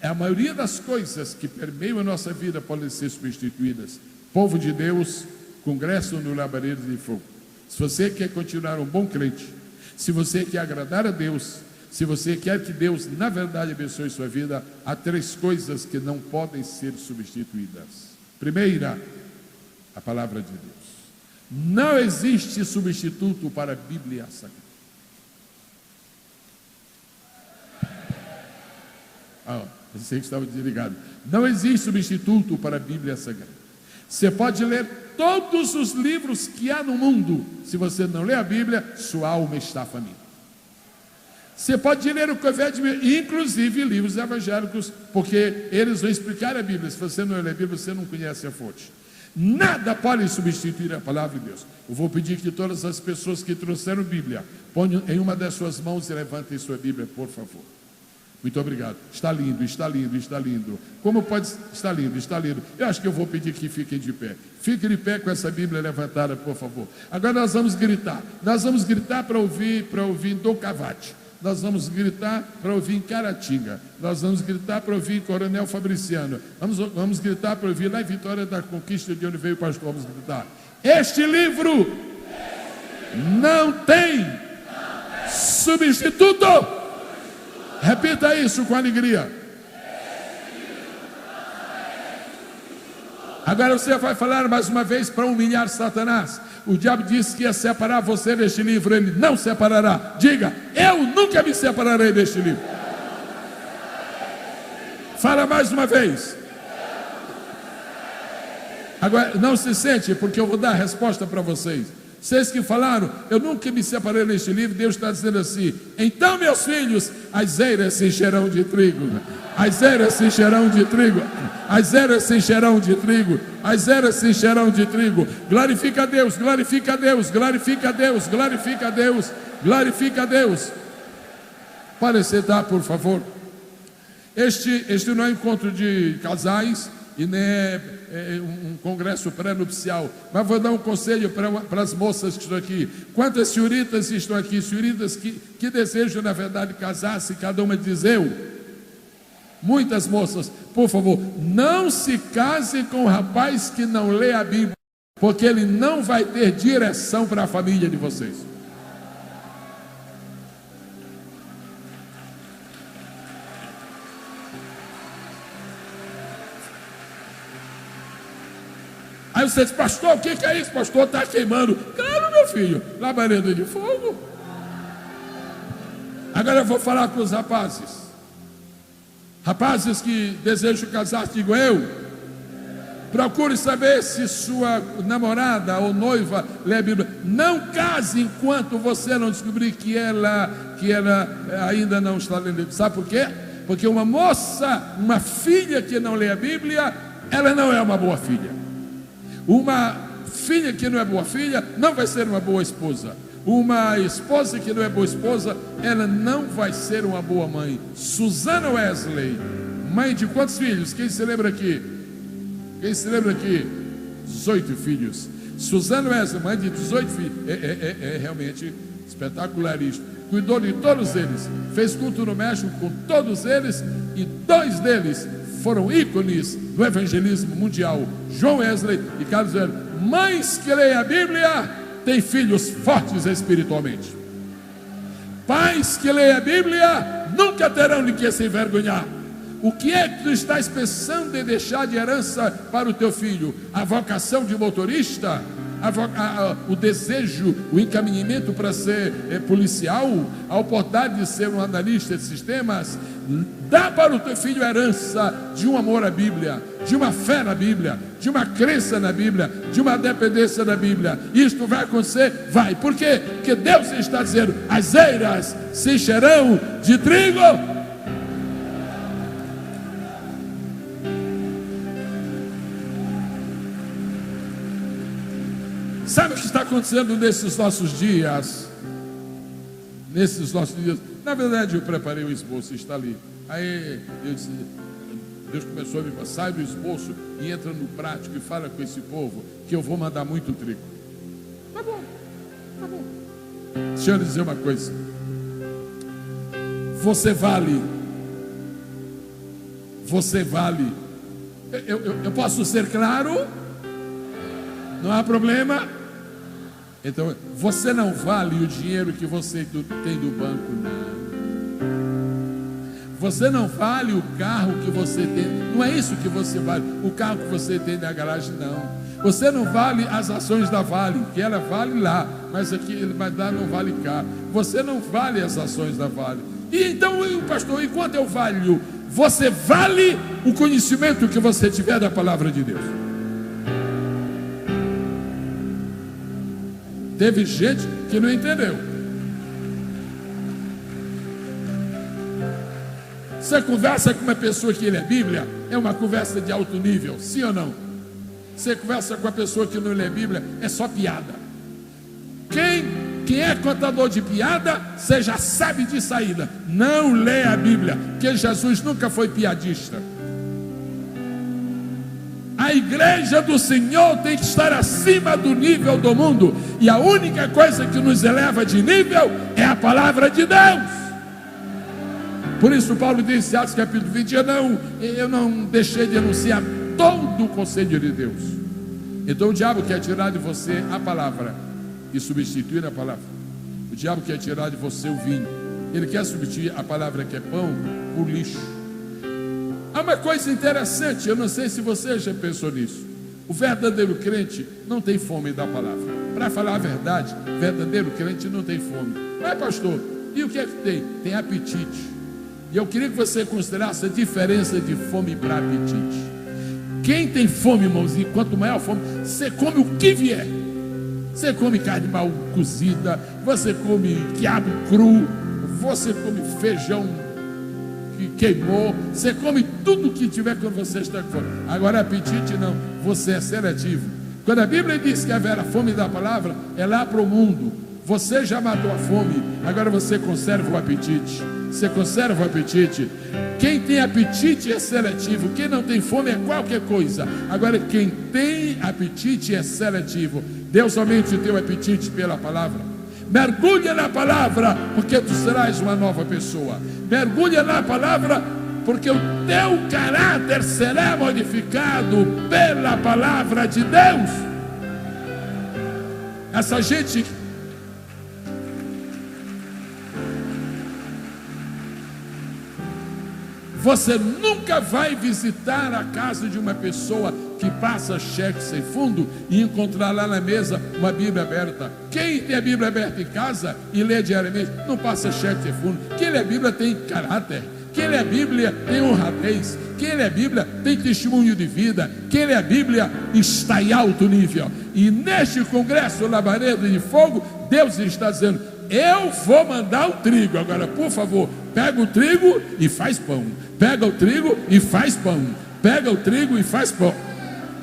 A maioria das coisas que permeiam a nossa vida podem ser substituídas. Povo de Deus, congresso no labaredo de fogo. Se você quer continuar um bom crente, se você quer agradar a Deus, se você quer que Deus, na verdade, abençoe sua vida, há 3 coisas que não podem ser substituídas. Primeira, a palavra de Deus. Não existe substituto para a Bíblia Sagrada. Pensei que estava desligado. Não existe substituto para a Bíblia Sagrada. Você pode ler todos os livros que há no mundo. Se você não lê a Bíblia, sua alma está faminta. Você pode ler o que houver de mim, inclusive livros evangélicos, porque eles vão explicar a Bíblia. Se você não lê a Bíblia, você não conhece a fonte. Nada pode substituir a palavra de Deus. Eu vou pedir que todas as pessoas que trouxeram Bíblia, ponham em uma das suas mãos e levantem sua Bíblia, por favor. Muito obrigado. Está lindo, está lindo, está lindo. Como pode estar lindo, está lindo. Eu acho que eu vou pedir que fiquem de pé. Fiquem de pé com essa Bíblia levantada, por favor. Agora nós vamos gritar. Nós vamos gritar para ouvir em Dom Cavate. Nós vamos gritar para ouvir em Caratinga. Nós vamos gritar para ouvir em Coronel Fabriciano. Vamos gritar para ouvir lá em Vitória da Conquista, de onde veio o pastor. Vamos gritar. Este livro não tem substituto. Repita isso com alegria. Agora você vai falar mais uma vez para humilhar Satanás. O diabo disse que ia separar você deste livro. Ele não separará. Diga, eu nunca me separarei deste livro. Fala mais uma vez. Agora não se sente, porque eu vou dar a resposta para vocês. Vocês que falaram, eu nunca me separei deste livro, Deus está dizendo assim: então, meus filhos, as eiras se encherão de trigo, as eiras se encherão de trigo, as eiras se encherão de trigo, as eiras se encherão de trigo. Glorifica a Deus, glorifica a Deus, glorifica a Deus, glorifica a Deus, glorifica a Deus. Pode sentar, por favor. Este não é um encontro de casais e nem é um congresso pré-nupcial, mas vou dar um conselho para as moças que estão aqui. Quantas senhoritas estão aqui? Senhoritas que desejam, na verdade, casar-se, cada uma diz eu. Muitas moças, por favor, não se case com um rapaz que não lê a Bíblia, porque ele não vai ter direção para a família de vocês. Aí você diz, pastor, o que é isso? Pastor, está queimando. Claro, meu filho, labareda de fogo. Agora eu vou falar com os rapazes. Rapazes que desejam casar, digo eu. Procure saber se sua namorada ou noiva lê a Bíblia. Não case enquanto você não descobrir que ela ainda não está lendo. Sabe por quê? Porque uma moça, uma filha que não lê a Bíblia, ela não é uma boa filha. Uma filha que não é boa filha não vai ser uma boa esposa. Uma esposa que não é boa esposa, ela não vai ser uma boa mãe. Susana Wesley, mãe de quantos filhos? Quem se lembra aqui? Quem se lembra aqui? 18 filhos. Susana Wesley, mãe de 18 filhos. É realmente espetacular isto. Cuidou de todos eles. Fez culto no México com todos eles. E 2 deles foram ícones do evangelismo mundial, João Wesley e Carlos Wesley. Mães que leem a Bíblia têm filhos fortes espiritualmente. Pais que leem a Bíblia nunca terão de que se envergonhar. O que é que tu estás pensando em deixar de herança para o teu filho? A vocação de motorista? O desejo, o encaminhamento para ser policial, a oportunidade de ser um analista de sistemas? Dá para o teu filho a herança de um amor à Bíblia, de uma fé na Bíblia, de uma crença na Bíblia, de uma dependência da Bíblia. Isto vai acontecer? Vai. Por quê? Porque Deus está dizendo, as eiras se encherão de trigo. Sabe o que está acontecendo nesses nossos dias? Nesses nossos dias. Na verdade, eu preparei o esboço, está ali. Aí eu disse, Deus começou a me passar, sai do esboço e entra no prático e fala com esse povo que eu vou mandar muito trigo. Tá bom, tá bom. Deixa eu dizer uma coisa. Você vale. Você vale. Eu posso ser claro? Não há problema? Então, você não vale o dinheiro que você tem do banco, não. Você não vale o carro que você tem. Não é isso que você vale. O carro que você tem na garagem, não. Você não vale as ações da Vale, que ela vale lá, mas aqui mas lá não vale cá. Você não vale as ações da Vale. E então, pastor, e quanto eu valho? Você vale o conhecimento que você tiver da palavra de Deus. Teve gente que não entendeu. Você conversa com uma pessoa que lê a Bíblia, é uma conversa de alto nível, sim ou não? Você conversa com a pessoa que não lê a Bíblia, é só piada. Quem é contador de piada, você já sabe de saída. Não lê a Bíblia, porque Jesus nunca foi piadista. A igreja do Senhor tem que estar acima do nível do mundo. E a única coisa que nos eleva de nível é a palavra de Deus. Por isso Paulo disse em Atos capítulo 20, eu não deixei de anunciar todo o conselho de Deus. Então o diabo quer tirar de você a palavra e substituir a palavra. O diabo quer tirar de você o vinho. Ele quer substituir a palavra que é pão por lixo. Há uma coisa interessante, eu não sei se você já pensou nisso. O verdadeiro crente não tem fome da palavra. Para falar a verdade, o verdadeiro crente não tem fome. Mas pastor, e o que é que tem? Tem apetite. E eu queria que você considerasse a diferença de fome para apetite. Quem tem fome, irmãozinho, quanto maior a fome, você come o que vier. Você come carne mal cozida, você come quiabo cru, você come feijão que queimou, você come tudo que tiver quando você está com fome. Agora apetite não, você é seletivo. Quando a Bíblia diz que haverá fome da palavra, é lá para o mundo. Você já matou a fome, agora você conserva o apetite. Você conserva o apetite. Quem tem apetite é seletivo. Quem não tem fome é qualquer coisa. Agora quem tem apetite é seletivo. Deus aumente o teu apetite pela palavra. Mergulha na palavra, porque tu serás uma nova pessoa. Mergulha na palavra, porque o teu caráter será modificado pela palavra de Deus. Essa gente... Você nunca vai visitar a casa de uma pessoa que passa cheque sem fundo e encontrar lá na mesa uma Bíblia aberta. Quem tem a Bíblia aberta em casa e lê diariamente, não passa cheque sem fundo. Quem lê a Bíblia tem caráter. Quem lê a Bíblia tem honradez. Quem lê a Bíblia tem testemunho de vida. Quem lê a Bíblia está em alto nível. E neste congresso Labareda de Fogo, Deus está dizendo: eu vou mandar o trigo. Agora, por favor, pega o trigo e faz pão. Pega o trigo e faz pão. Pega o trigo e faz pão.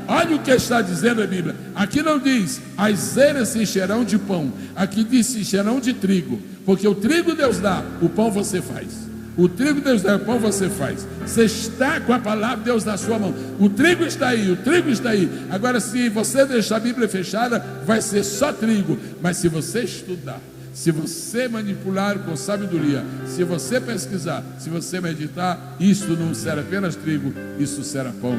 Olha o que está dizendo a Bíblia. Aqui não diz, as eiras se encherão de pão. Aqui diz, se encherão de trigo. Porque o trigo Deus dá, o pão você faz. O trigo Deus dá, o pão você faz. Você está com a palavra de Deus na sua mão. O trigo está aí, o trigo está aí. Agora, se você deixar a Bíblia fechada, vai ser só trigo. Mas se você estudar, se você manipular com sabedoria, se você pesquisar, se você meditar, isso não será apenas trigo, isso será pão.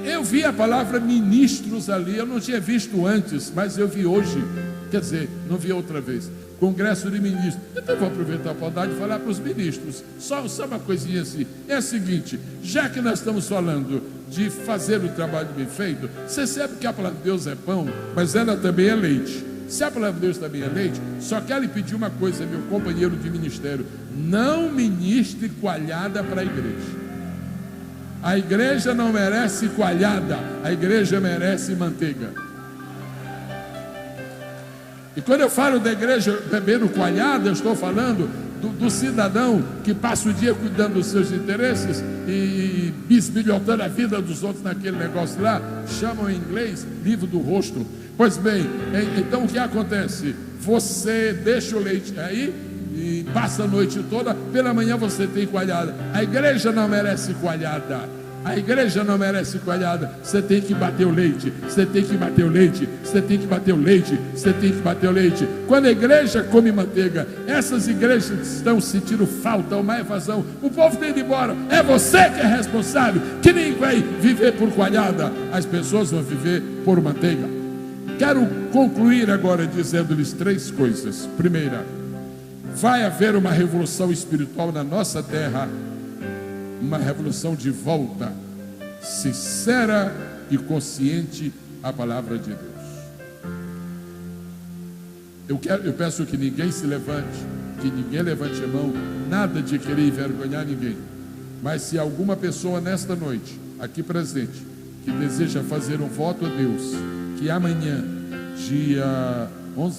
Eu vi a palavra ministros ali, eu não tinha visto antes, mas eu vi hoje, quer dizer, não vi outra vez, congresso de ministros. Então eu vou aproveitar a oportunidade de falar para os ministros, só uma coisinha assim, é a seguinte, já que nós estamos falando de fazer o trabalho bem feito, você sabe que a palavra de Deus é pão, mas ela também é leite. Se a palavra de Deus também é leite, só quero lhe pedir uma coisa, meu companheiro de ministério: não ministre coalhada para a igreja. A igreja não merece coalhada, a igreja merece manteiga. E quando eu falo da igreja bebendo coalhada, eu estou falando do cidadão que passa o dia cuidando dos seus interesses e bisbilhotando a vida dos outros naquele negócio lá, chamam em inglês livro do rosto. Pois bem, então o que acontece? Você deixa o leite aí e passa a noite toda, pela manhã você tem coalhada. A igreja não merece coalhada. A igreja não merece coalhada. Você tem que bater o leite. Você tem que bater o leite. Você tem que bater o leite. Você tem que bater o leite. Quando a igreja come manteiga, essas igrejas estão sentindo falta, uma evasão. O povo tem ido embora. É você que é responsável. Que nem vai viver por coalhada. As pessoas vão viver por manteiga. Quero concluir agora dizendo-lhes 3 coisas. Primeira, vai haver uma revolução espiritual na nossa terra, uma revolução de volta sincera e consciente à palavra de Deus. Eu peço que ninguém se levante, que ninguém levante a mão, nada de querer envergonhar ninguém. Mas se alguma pessoa nesta noite, aqui presente, que deseja fazer um voto a Deus, que amanhã, dia 11,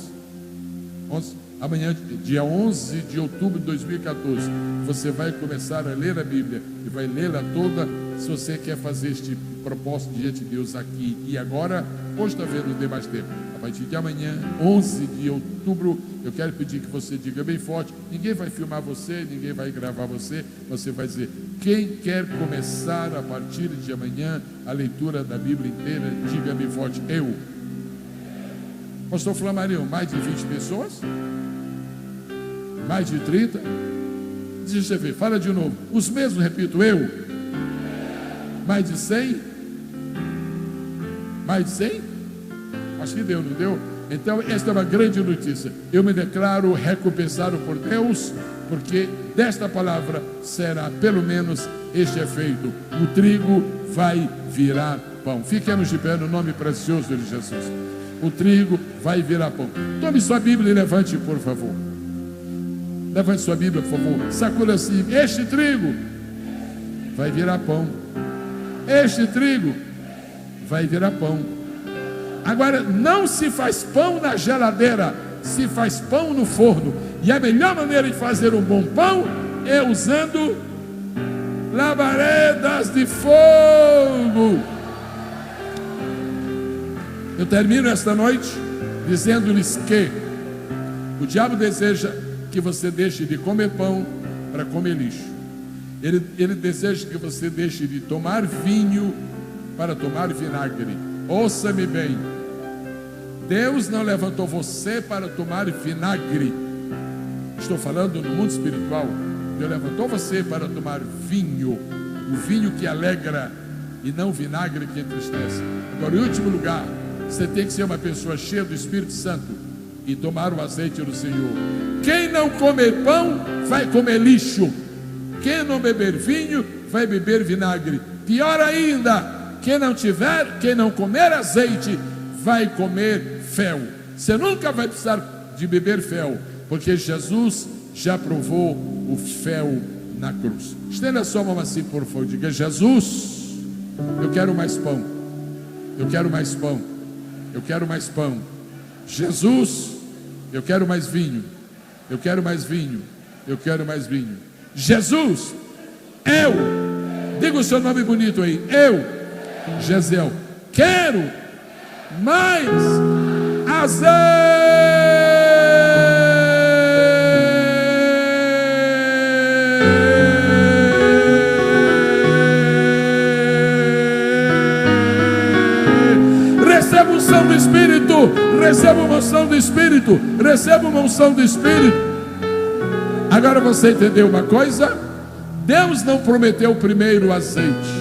amanhã, dia 11 de outubro de 2014, você vai começar a ler a Bíblia e vai lê-la toda. Se você quer fazer este propósito diante de Deus aqui e agora, hoje está vendo, não tem mais tempo. A partir de amanhã, 11 de outubro, eu quero pedir que você diga bem forte. Ninguém vai filmar você, ninguém vai gravar você. Você vai dizer: quem quer começar a partir de amanhã a leitura da Bíblia inteira, diga bem forte: eu. Pastor Flamarion, mais de 20 pessoas? Mais de 30? Deixa você ver, fala de novo. Os mesmos, repito, eu. Mais de 100? Mais de 100? Acho que deu, não deu? Então, esta é uma grande notícia. Eu me declaro recompensado por Deus, porque desta palavra será pelo menos este efeito: o trigo vai virar pão. Fiquemos de pé no nome precioso de Jesus. O trigo vai virar pão. Tome sua Bíblia e levante, por favor. Levante sua Bíblia, por favor. Sacuda assim: este trigo vai virar pão. Este trigo vai virar pão. Agora, não se faz pão na geladeira, se faz pão no forno. E a melhor maneira de fazer um bom pão é usando labaredas de fogo. Eu termino esta noite dizendo-lhes que o diabo deseja que você deixe de comer pão para comer lixo. Ele deseja que você deixe de tomar vinho para tomar vinagre. Ouça-me bem: Deus não levantou você para tomar vinagre. Estou falando no mundo espiritual. Deus levantou você para tomar vinho, o vinho que alegra e não o vinagre que entristece. Agora, em último lugar, você tem que ser uma pessoa cheia do Espírito Santo e tomar o azeite do Senhor. Quem não comer pão vai comer lixo. Quem não beber vinho vai beber vinagre. Pior ainda, quem não comer azeite vai comer fel. Você nunca vai precisar de beber fel, porque Jesus já provou o fel na cruz. Estenda a sua mão assim, por favor. Diga: Jesus, eu quero mais pão. Eu quero mais pão. Eu quero mais pão. Jesus, eu quero mais vinho. Eu quero mais vinho. Eu quero mais vinho. Jesus, eu, diga o seu nome bonito aí. Eu, Gesiel, quero mais azeite. Receba unção do Espírito. Receba uma unção do Espírito. Receba uma unção do Espírito. Agora você entendeu uma coisa? Deus não prometeu primeiro o azeite.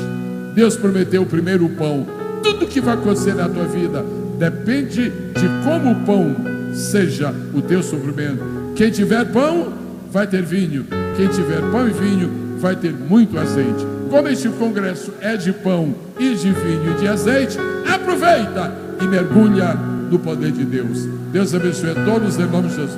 Deus prometeu primeiro o pão. Tudo que vai acontecer na tua vida depende de como o pão seja o teu suprimento. Quem tiver pão vai ter vinho. Quem tiver pão e vinho vai ter muito azeite. Como este congresso é de pão e de vinho e de azeite, aproveita e mergulha no poder de Deus. Deus abençoe a todos em nome de Jesus.